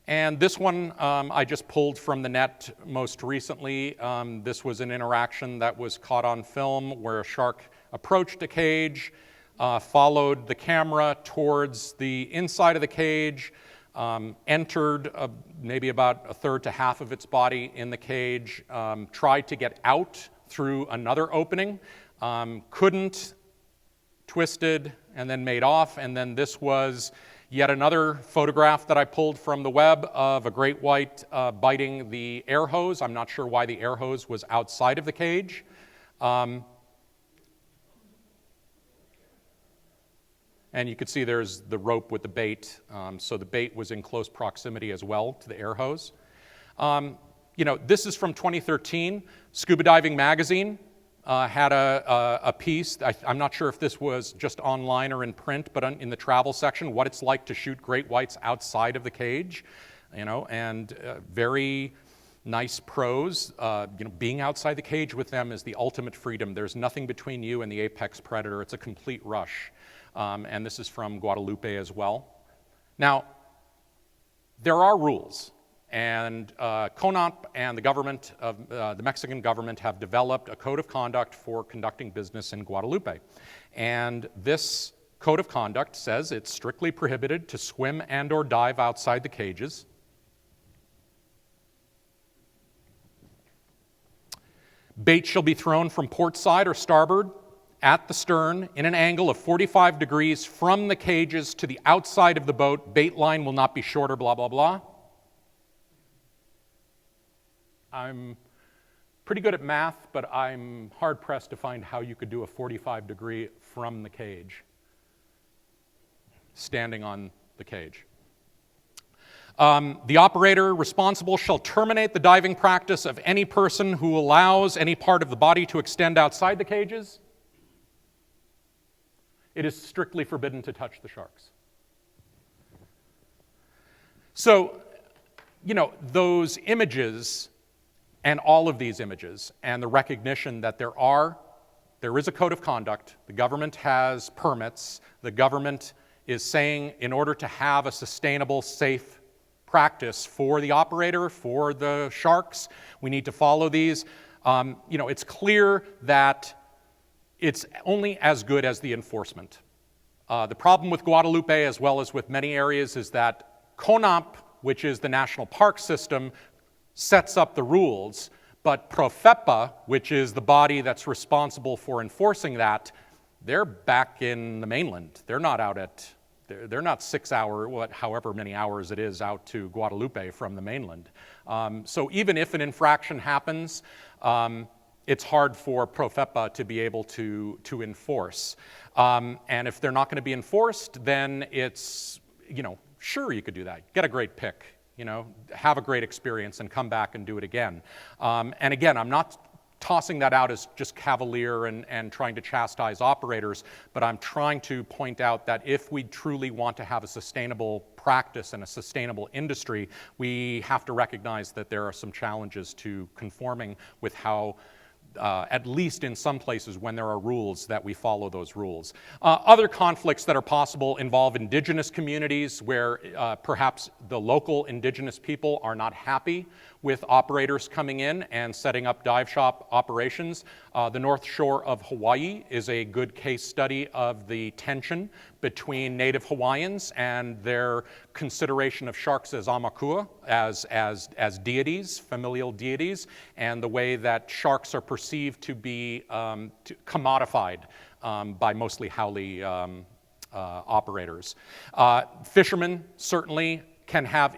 And this one I just pulled from the net most recently. This was an interaction that was caught on film where a shark approached a cage, followed the camera towards the inside of the cage, entered maybe about a third to half of its body in the cage, tried to get out through another opening, couldn't, twisted, and then made off. And then this was yet another photograph that I pulled from the web of a great white biting the air hose. I'm not sure why the air hose was outside of the cage. And you can see there's the rope with the bait. So the bait was in close proximity as well to the air hose. This is from 2013. Scuba Diving Magazine had a piece. I'm not sure if this was just online or in print, but in the travel section, what it's like to shoot great whites outside of the cage. And very nice pros. Being outside the cage with them is the ultimate freedom. There's nothing between you and the apex predator. It's a complete rush. And this is from Guadalupe as well. Now, there are rules. And CONAMP and the government of the Mexican government have developed a code of conduct for conducting business in Guadalupe. And this code of conduct says it's strictly prohibited to swim and or dive outside the cages. Bait shall be thrown from port side or starboard at the stern in an angle of 45 degrees from the cages to the outside of the boat. Bait line will not be shorter, blah, blah, blah. I'm pretty good at math, but I'm hard-pressed to find how you could do a 45-degree from the cage, standing on the cage. The operator responsible shall terminate the diving practice of any person who allows any part of the body to extend outside the cages. It is strictly forbidden to touch the sharks. So, those images and all of these images and the recognition that there is a code of conduct, the government has permits, the government is saying in order to have a sustainable, safe practice for the operator, for the sharks, we need to follow these. It's clear that it's only as good as the enforcement. The problem with Guadalupe, as well as with many areas, is that CONAMP, which is the national park system, sets up the rules, but Profepa, which is the body that's responsible for enforcing that, they're back in the mainland. They're not out at, they're not 6 hour, however many hours it is out to Guadalupe from the mainland. So even if an infraction happens, it's hard for Profepa to be able to enforce. And if they're not going to be enforced, then it's, sure, you could do that. Get a great pick. Have a great experience and come back and do it again. And again, I'm not tossing that out as just cavalier and trying to chastise operators, but I'm trying to point out that if we truly want to have a sustainable practice and a sustainable industry, we have to recognize that there are some challenges to conforming with how at least in some places when there are rules, that we follow those rules. Other conflicts that are possible involve indigenous communities where perhaps the local indigenous people are not happy with operators coming in and setting up dive shop operations. The North Shore of Hawaii is a good case study of the tension between Native Hawaiians and their consideration of sharks as amakua, as deities, familial deities, and the way that sharks are perceived to be commodified by mostly haole operators. Fishermen certainly can have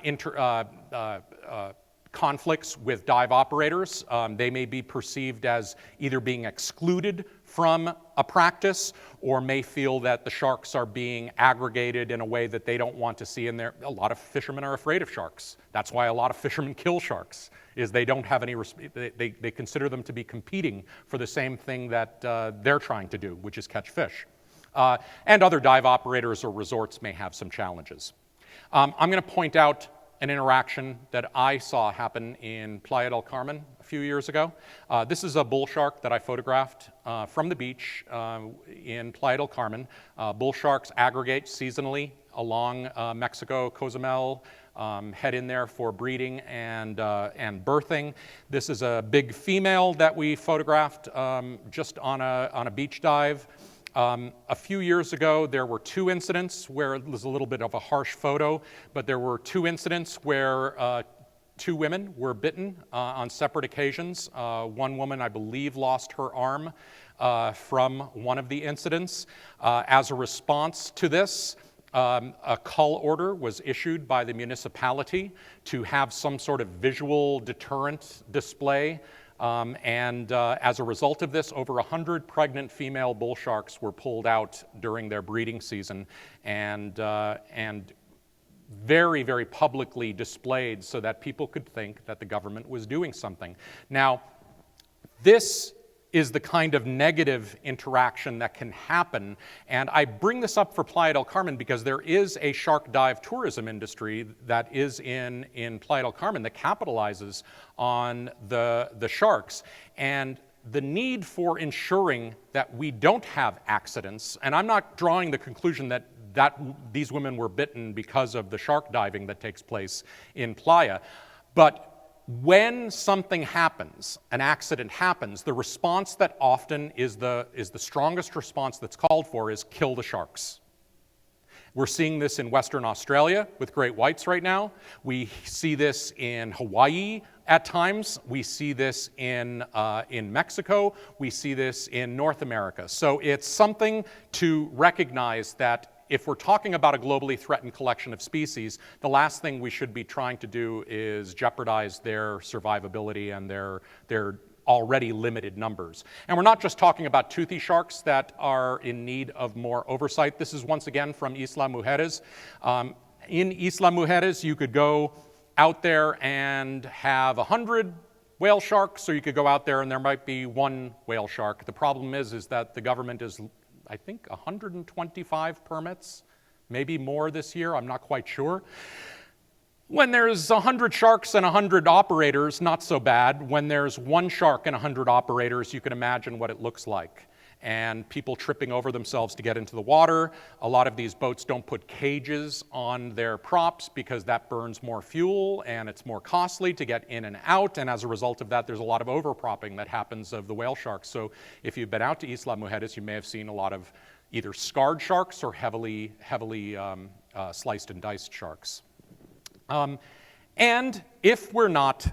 conflicts with dive operators. They may be perceived as either being excluded from a practice or may feel that the sharks are being aggregated in a way that they don't want to see in there. A lot of fishermen are afraid of sharks. That's why a lot of fishermen kill sharks, is they don't have any, they consider them to be competing for the same thing that they're trying to do, which is catch fish. And other dive operators or resorts may have some challenges. I'm going to point out an interaction that I saw happen in Playa del Carmen a few years ago. This is a bull shark that I photographed from the beach in Playa del Carmen. Bull sharks aggregate seasonally along Mexico, Cozumel, head in there for breeding and birthing. This is a big female that we photographed just on a beach dive. A few years ago, there were 2 incidents where it was a little bit of a harsh photo, but there were 2 incidents where 2 women were bitten on separate occasions. One woman, I believe, lost her arm from one of the incidents. As a response to this, a cull order was issued by the municipality to have some sort of visual deterrent display. As a result of this, over 100 pregnant female bull sharks were pulled out during their breeding season and very, very publicly displayed so that people could think that the government was doing something. Now, this is the kind of negative interaction that can happen. And I bring this up for Playa del Carmen because there is a shark dive tourism industry that is in Playa del Carmen that capitalizes on the sharks. And the need for ensuring that we don't have accidents, and I'm not drawing the conclusion that these women were bitten because of the shark diving that takes place in Playa, but when something happens, an accident happens, the response that often is the strongest response that's called for is kill the sharks. We're seeing this in Western Australia with great whites right now. We see this in Hawaii at times. We see this in Mexico. We see this in North America. So it's something to recognize that if we're talking about a globally threatened collection of species, the last thing we should be trying to do is jeopardize their survivability and their already limited numbers. And we're not just talking about toothy sharks that are in need of more oversight. This is once again from Isla Mujeres. In Isla Mujeres, you could go out there and have 100 whale sharks, or you could go out there and there might be one whale shark. The problem is that the government is, I think, 125 permits, maybe more this year, I'm not quite sure. When there's 100 sharks and 100 operators, not so bad. When there's one shark and 100 operators, you can imagine what it looks like. And people tripping over themselves to get into the water. A lot of these boats don't put cages on their props because that burns more fuel and it's more costly to get in and out. And as a result of that, there's a lot of overpropping that happens of the whale sharks. So if you've been out to Isla Mujeres, you may have seen a lot of either scarred sharks or heavily sliced and diced sharks. And if we're not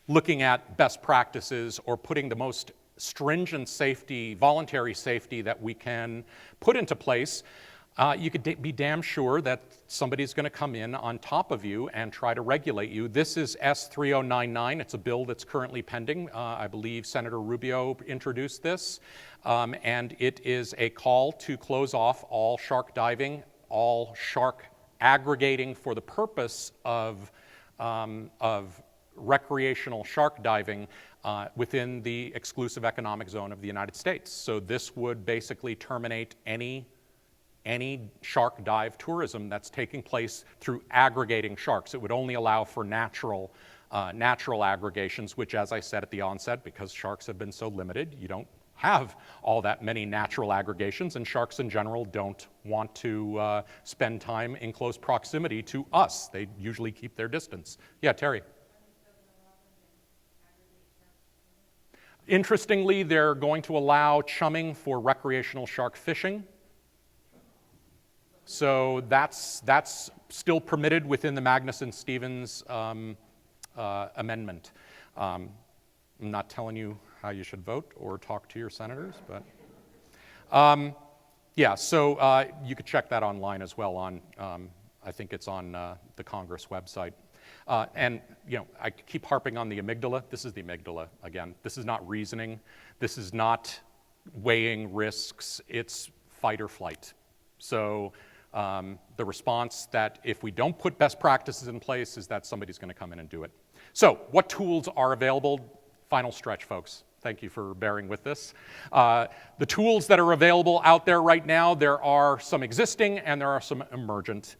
looking at best practices or putting the most stringent safety, voluntary safety that we can put into place, you could be damn sure that somebody's going to come in on top of you and try to regulate you. This is S3099. It's a bill that's currently pending. I believe Senator Rubio introduced this. And it is a call to close off all shark diving, all shark aggregating for the purpose of recreational shark diving within the exclusive economic zone of the United States. So this would basically terminate any shark dive tourism that's taking place through aggregating sharks. It would only allow for natural aggregations, which, as I said at the onset, because sharks have been so limited, you don't have all that many natural aggregations, and sharks in general don't want to spend time in close proximity to us. They usually keep their distance. Yeah, Terry. Interestingly, they're going to allow chumming for recreational shark fishing. So that's still permitted within the Magnuson-Stevens amendment. I'm not telling you how you should vote or talk to your senators, but yeah, so you could check that online as well on, I think it's on the Congress website. And, you know, I keep harping on the amygdala. This is the amygdala, again. This is not reasoning. This is not weighing risks. It's fight or flight. So the response that if we don't put best practices in place is that somebody's going to come in and do it. So what tools are available? Final stretch, folks. Thank you for bearing with this. The tools that are available out there right now, there are some existing and there are some emergent.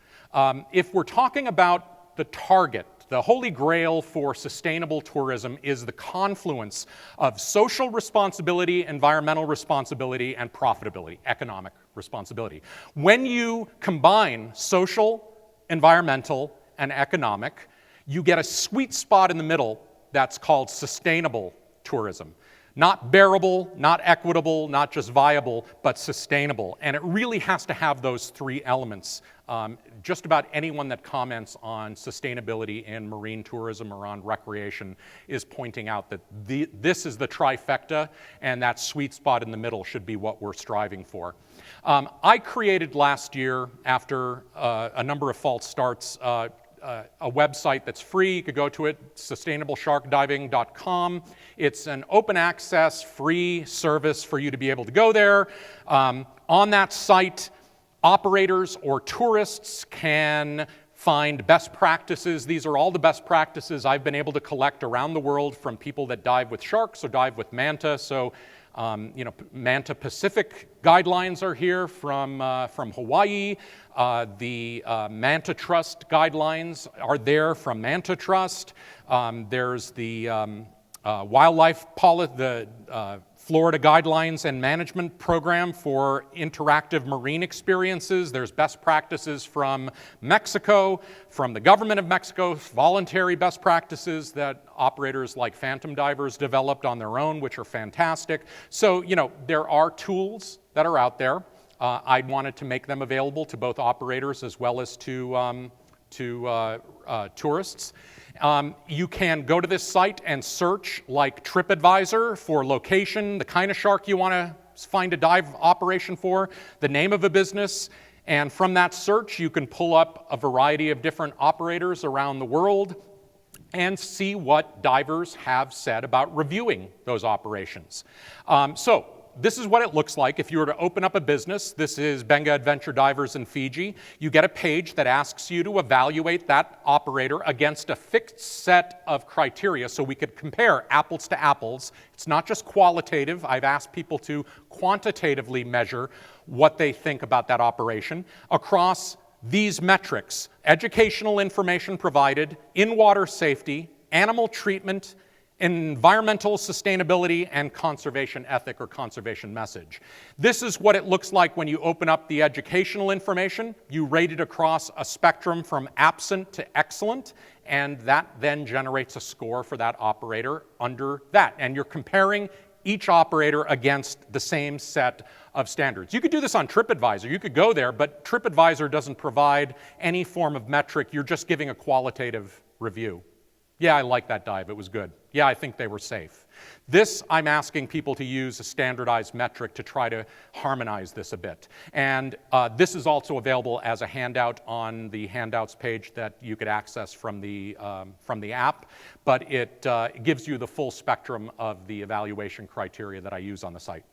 If we're talking about the target, the holy grail for sustainable tourism is the confluence of social responsibility, environmental responsibility, and profitability, economic responsibility. When you combine social, environmental, and economic, you get a sweet spot in the middle that's called sustainable tourism. Not bearable, not equitable, not just viable, but sustainable. And it really has to have those three elements. Just about anyone that comments on sustainability in marine tourism or on recreation is pointing out that this is the trifecta, and that sweet spot in the middle should be what we're striving for. I created last year, after a number of false starts, a website that's free. You could go to it, sustainablesharkdiving.com. It's an open access, free service for you to be able to go there. On that site, operators or tourists can find best practices. These are all the best practices I've been able to collect around the world from people that dive with sharks or dive with manta. So Manta Pacific guidelines are here from Hawaii. The Manta Trust guidelines are there from Manta Trust. There's the wildlife policy, the Florida Guidelines and Management Program for interactive marine experiences. There's best practices from Mexico, from the government of Mexico, voluntary best practices that operators like Phantom Divers developed on their own, which are fantastic. So, there are tools that are out there. I wanted to make them available to both operators as well as to tourists. You can go to this site and search like TripAdvisor for location, the kind of shark you want to find a dive operation for, the name of a business, and from that search you can pull up a variety of different operators around the world and see what divers have said about reviewing those operations. So this is what it looks like if you were to open up a business. This is Benga Adventure Divers in Fiji. You get a page that asks you to evaluate that operator against a fixed set of criteria so we could compare apples to apples. It's not just qualitative. I've asked people to quantitatively measure what they think about that operation across these metrics: educational information provided, in-water safety, animal treatment, environmental sustainability, and conservation ethic or conservation message. This is what it looks like when you open up the educational information. You rate it across a spectrum from absent to excellent, and that then generates a score for that operator under that. And you're comparing each operator against the same set of standards. You could do this on TripAdvisor. You could go there, but TripAdvisor doesn't provide any form of metric. You're just giving a qualitative review. Yeah, I like that dive. It was good. Yeah, I think they were safe. This, I'm asking people to use a standardized metric to try to harmonize this a bit. And this is also available as a handout on the handouts page that you could access from the app, but it gives you the full spectrum of the evaluation criteria that I use on the site.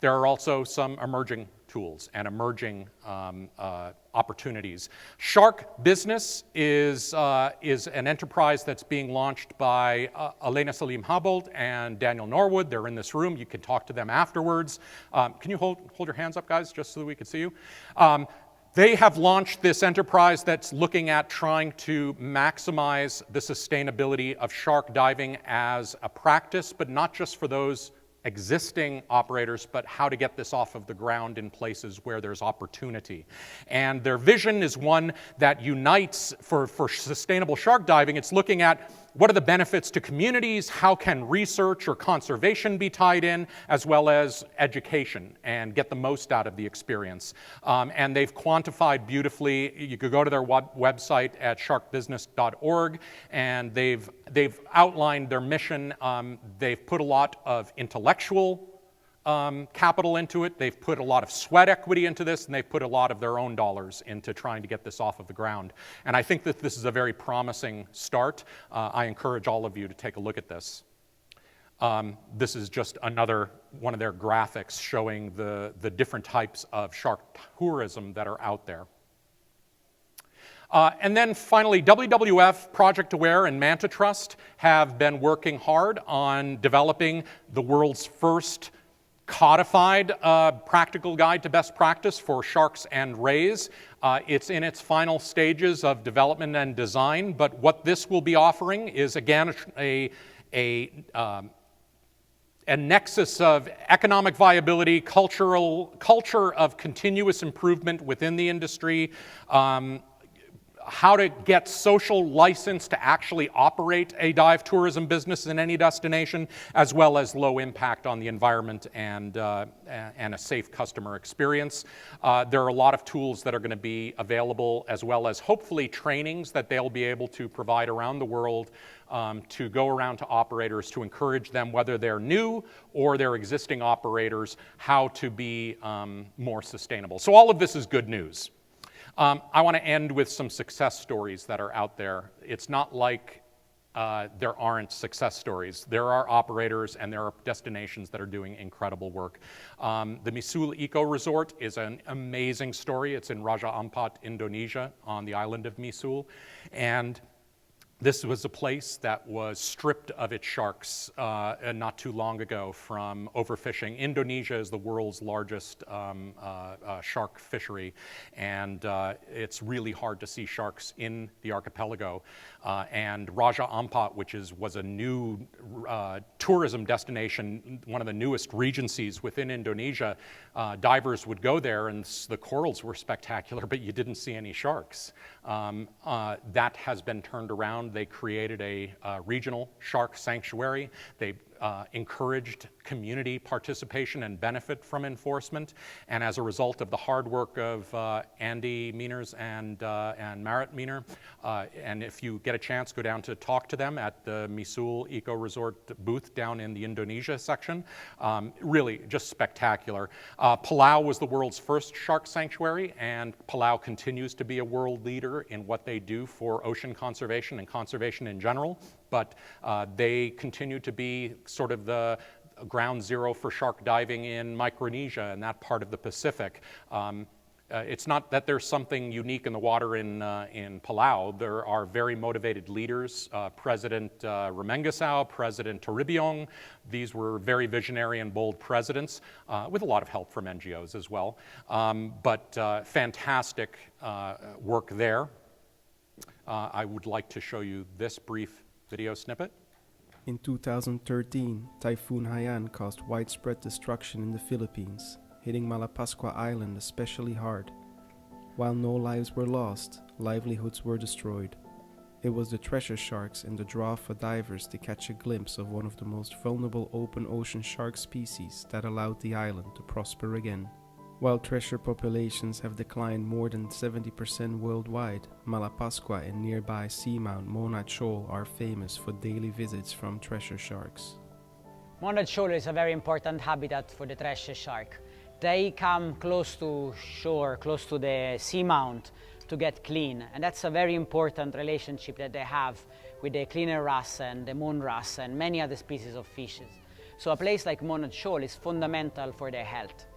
There are also some emerging tools and emerging opportunities. Shark Business is an enterprise that's being launched by Elena Salim-Habold and Daniel Norwood. They're in this room. You can talk to them afterwards. Can you hold your hands up, guys, just so that we can see you? They have launched this enterprise that's looking at trying to maximize the sustainability of shark diving as a practice, but not just for those existing operators, but how to get this off of the ground in places where there's opportunity. And their vision is one that unites for sustainable shark diving. It's looking at what are the benefits to communities, how can research or conservation be tied in, as well as education, and get the most out of the experience. And they've quantified beautifully. You could go to their website at sharkbusiness.org, and they've outlined their mission. They've put a lot of intellectual capital into it. They've put a lot of sweat equity into this, and they've put a lot of their own dollars into trying to get this off of the ground. And I think that this is a very promising start. I encourage all of you to take a look at this. This is just another one of their graphics showing the different types of shark tourism that are out there. And then finally, WWF, Project Aware, and Manta Trust have been working hard on developing the world's first codified practical guide to best practice for sharks and rays. It's in its final stages of development and design, but what this will be offering is, again, a nexus of economic viability, culture of continuous improvement within the industry, how to get social license to actually operate a dive tourism business in any destination, as well as low impact on the environment and a safe customer experience. There are a lot of tools that are going to be available, as well as hopefully trainings that they'll be able to provide around the world to go around to operators to encourage them, whether they're new or they're existing operators, how to be more sustainable. So all of this is good news. I want to end with some success stories that are out there. It's not like there aren't success stories. There are operators and there are destinations that are doing incredible work. The Misul Eco Resort is an amazing story. It's in Raja Ampat, Indonesia, on the island of Misul. And This was a place that was stripped of its sharks not too long ago from overfishing. Indonesia is the world's largest shark fishery, and it's really hard to see sharks in the archipelago. And Raja Ampat, which was a new tourism destination, one of the newest regencies within Indonesia, divers would go there and the corals were spectacular, but you didn't see any sharks. That has been turned around. They created a regional shark sanctuary. They encouraged community participation and benefit from enforcement. And as a result of the hard work of Andy Meaners and Marit Meener, and if you get a chance, go down to talk to them at the Misul Eco Resort booth down in the Indonesia section. Really just spectacular. Palau was the world's first shark sanctuary, and Palau continues to be a world leader in what they do for ocean conservation and conservation in general. But they continue to be sort of the ground zero for shark diving in Micronesia and that part of the Pacific. It's not that there's something unique in the water in Palau. There are very motivated leaders, President Remengesau, President Toribio. These were very visionary and bold presidents, with a lot of help from NGOs as well. But fantastic work there. I would like to show you this brief video snippet. In 2013, Typhoon Haiyan caused widespread destruction in the Philippines, hitting Malapascua Island especially hard. While no lives were lost, livelihoods were destroyed. It was the treasure sharks and the draw for divers to catch a glimpse of one of the most vulnerable open ocean shark species that allowed the island to prosper again. While treasure populations have declined more than 70% worldwide, Malapascua and nearby seamount Monad Shoal are famous for daily visits from treasure sharks. Monad Shoal is a very important habitat for the treasure shark. They come close to shore, close to the seamount to get clean, and that's a very important relationship that they have with the cleaner wrasse and the moon wrasse and many other species of fishes. So a place like Monad Shoal is fundamental for their health.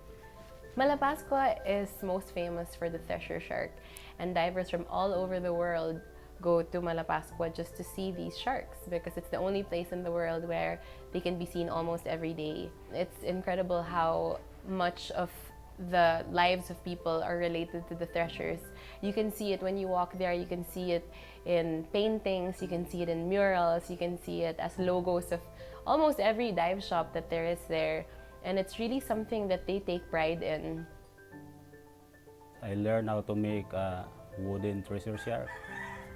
Malapascua is most famous for the treasure shark, and divers from all over the world go to Malapascua just to see these sharks because it's the only place in the world where they can be seen almost every day. It's incredible how much of the lives of people are related to the treasures. You can see it when you walk there, you can see it in paintings, you can see it in murals, you can see it as logos of almost every dive shop that there is there. And it's really something that they take pride in. I learned how to make a wooden treasure shark.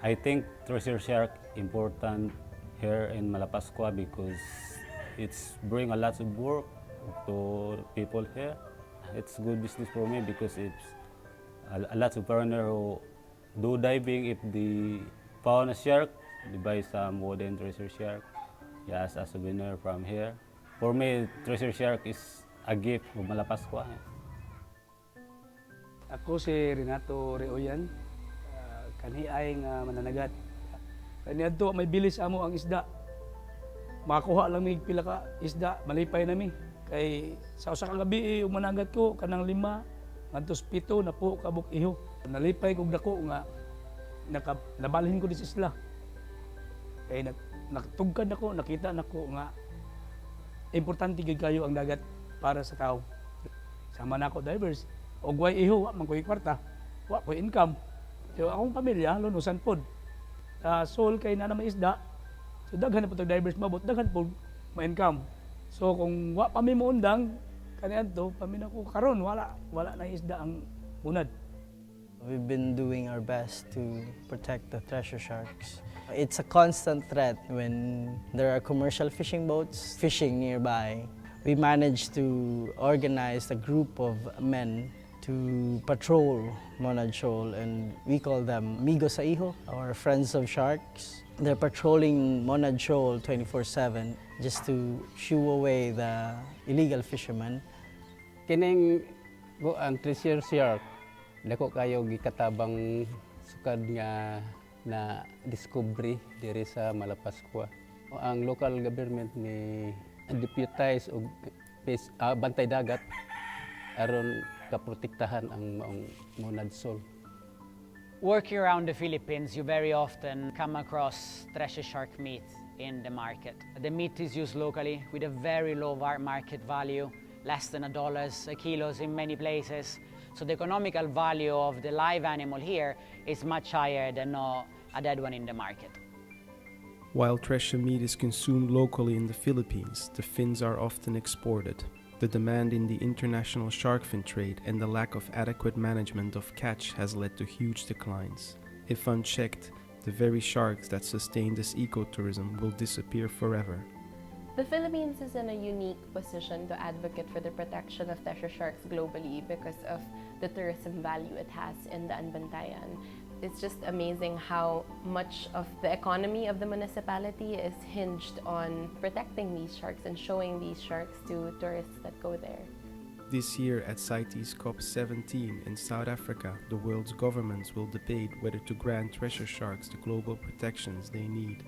I think treasure shark important here in Malapascua because it's bring a lot of work to people here. It's good business for me because it's a lot of foreigners who do diving. If they found a shark, they buy some wooden treasure shark, yeah, as a souvenir from here. For me, treasure shark is a gift of Malapascua. Ako si Renato Reoyan, kanhiay nga mananagat. Kaniadto may bilis amo ang isda. Makakuha lang mig pila ka isda, malipay nami. Kay sa usa ka gabi managat ko kanang 5 ngadto 7 na po kabuk iho. Nalipay kog dako nga nabalhin ko dis isla. Kay nakatugkad ako, nakita nako nga importante gid kayo ang dagat para sa tao. Sama na ako divers. Og way iho, wa man ko'y kwarta, wa ko'y income. So akong pamilya, lunusan pod. Soul kay na may isda. So daghan na po divers mabot, daghan po ma-income. So kung wa pa mi muundang, kaniadto pamin ako karon wala na isda ang unad. We've been doing our best to protect the treasure sharks. It's a constant threat when there are commercial fishing boats fishing nearby. We managed to organize a group of men to patrol Monad Shoal, and we call them Migo sa Iho, or Friends of Sharks. They're patrolling Monad Shoal 24/7 just to shoo away the illegal fishermen. Kining ang treasure shark, dako kayo gikatabang sukad nga na discovery diri sa Malapascua. Ang local government ni deputize og bantay dagat aron kaprotektahan ang Monad Shoal. Working around the Philippines, you very often come across treasure shark meat in the market. The meat is used locally with a very low market value, less than $1 a kilo in many places. So the economical value of the live animal here is much higher than a dead one in the market. While treasure meat is consumed locally in the Philippines, the fins are often exported. The demand in the international shark fin trade and the lack of adequate management of catch has led to huge declines. If unchecked, the very sharks that sustain this ecotourism will disappear forever. The Philippines is in a unique position to advocate for the protection of treasure sharks globally because of the tourism value it has in the Anbantayan. It's just amazing how much of the economy of the municipality is hinged on protecting these sharks and showing these sharks to tourists that go there. This year at CITES COP17 in South Africa, the world's governments will debate whether to grant treasure sharks the global protections they need.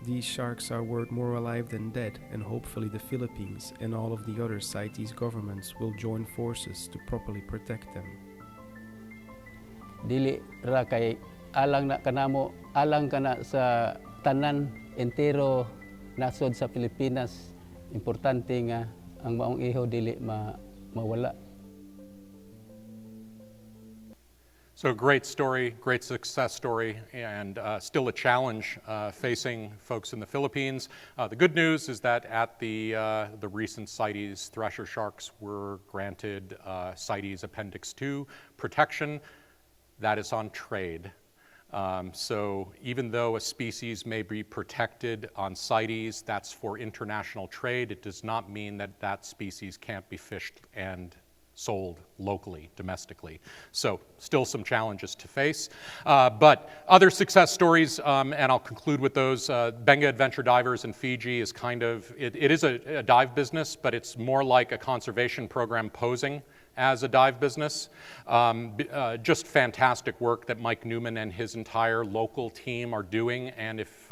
These sharks are worth more alive than dead, and hopefully the Philippines and all of the other CITES governments will join forces to properly protect them. Dili ra kay alang na kanamo, alang kana sa tanan entero nasod sa Pilipinas. Importante nga ang maong iho dili mawala. So great story, great success story, and still a challenge facing folks in the Philippines. The good news is that at the recent CITES, thresher sharks were granted CITES Appendix 2 protection. That is on trade. So even though a species may be protected on CITES, that's for international trade. It does not mean that that species can't be fished and sold locally, domestically. So still some challenges to face. But other success stories, and I'll conclude with those. Benga Adventure Divers in Fiji is kind of, it is a dive business, but it's more like a conservation program posing as a dive business. Just fantastic work that Mike Newman and his entire local team are doing. And if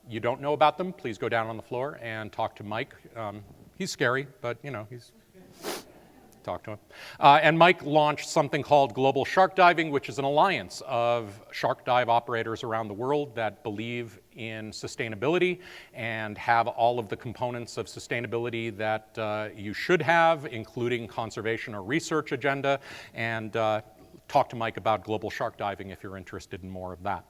you don't know about them, please go down on the floor and talk to Mike. He's scary, but you know, talk to him. And Mike launched something called Global Shark Diving, which is an alliance of shark dive operators around the world that believe in sustainability and have all of the components of sustainability that you should have, including conservation or research agenda. And talk to Mike about Global Shark Diving if you're interested in more of that.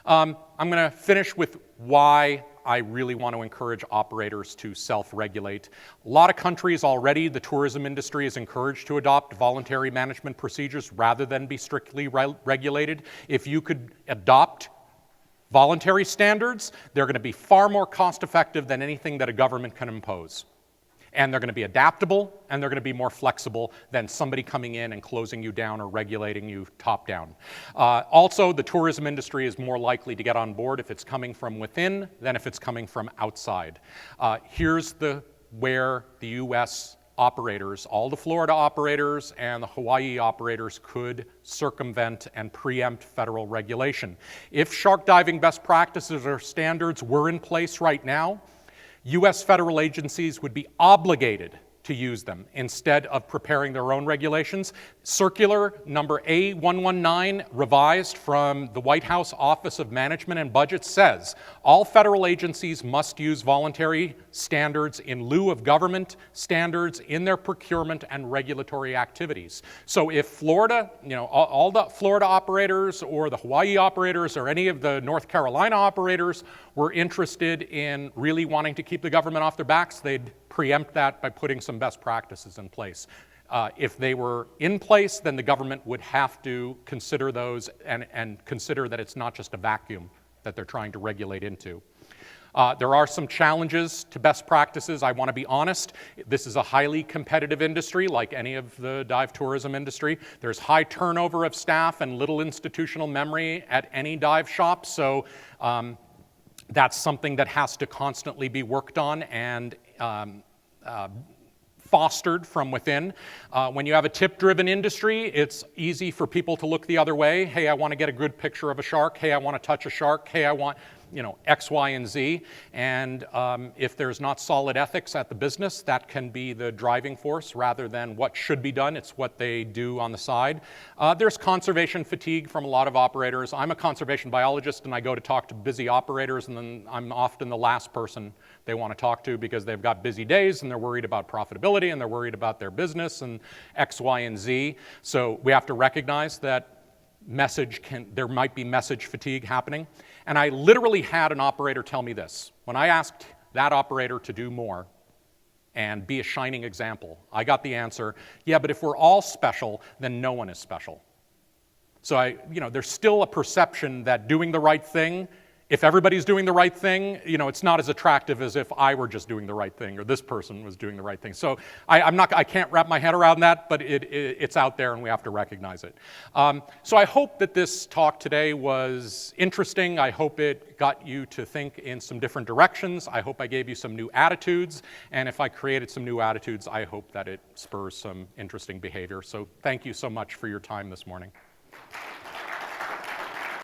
I'm going to finish with why I really want to encourage operators to self-regulate. A lot of countries already, the tourism industry is encouraged to adopt voluntary management procedures rather than be strictly regulated. If you could adopt voluntary standards, they're going to be far more cost-effective than anything that a government can impose. And they're going to be adaptable, and they're going to be more flexible than somebody coming in and closing you down or regulating you top-down. Also, the tourism industry is more likely to get on board if it's coming from within than if it's coming from outside. Here's where the U.S. operators, all the Florida operators and the Hawaii operators could circumvent and preempt federal regulation. If shark diving best practices or standards were in place right now, U.S. federal agencies would be obligated to use them instead of preparing their own regulations. Circular number A119, revised from the White House Office of Management and Budget, says all federal agencies must use voluntary standards in lieu of government standards in their procurement and regulatory activities. So if Florida, all the Florida operators or the Hawaii operators or any of the North Carolina operators were interested in really wanting to keep the government off their backs, they'd preempt that by putting some best practices in place. If they were in place, then the government would have to consider those and consider that it's not just a vacuum that they're trying to regulate into. There are some challenges to best practices. I want to be honest. This is a highly competitive industry, like any of the dive tourism industry. There's high turnover of staff and little institutional memory at any dive shop, so that's something that has to constantly be worked on and fostered from within. When you have a tip-driven industry, it's easy for people to look the other way. Hey, I want to get a good picture of a shark. Hey, I want to touch a shark. Hey, I want, X, Y, and Z. And if there's not solid ethics at the business, that can be the driving force rather than what should be done. It's what they do on the side. There's conservation fatigue from a lot of operators. I'm a conservation biologist, and I go to talk to busy operators, and then I'm often the last person they want to talk to because they've got busy days and they're worried about profitability and they're worried about their business and X, Y, and Z. So we have to recognize that there might be message fatigue happening. And I literally had an operator tell me this. When I asked that operator to do more and be a shining example, I got the answer, yeah, but if we're all special, then no one is special. So there's still a perception that doing the right thing, if everybody's doing the right thing, it's not as attractive as if I were just doing the right thing or this person was doing the right thing. So I can't wrap my head around that, but it's out there and we have to recognize it. So I hope that this talk today was interesting. I hope it got you to think in some different directions. I hope I gave you some new attitudes. And if I created some new attitudes, I hope that it spurs some interesting behavior. So thank you so much for your time this morning.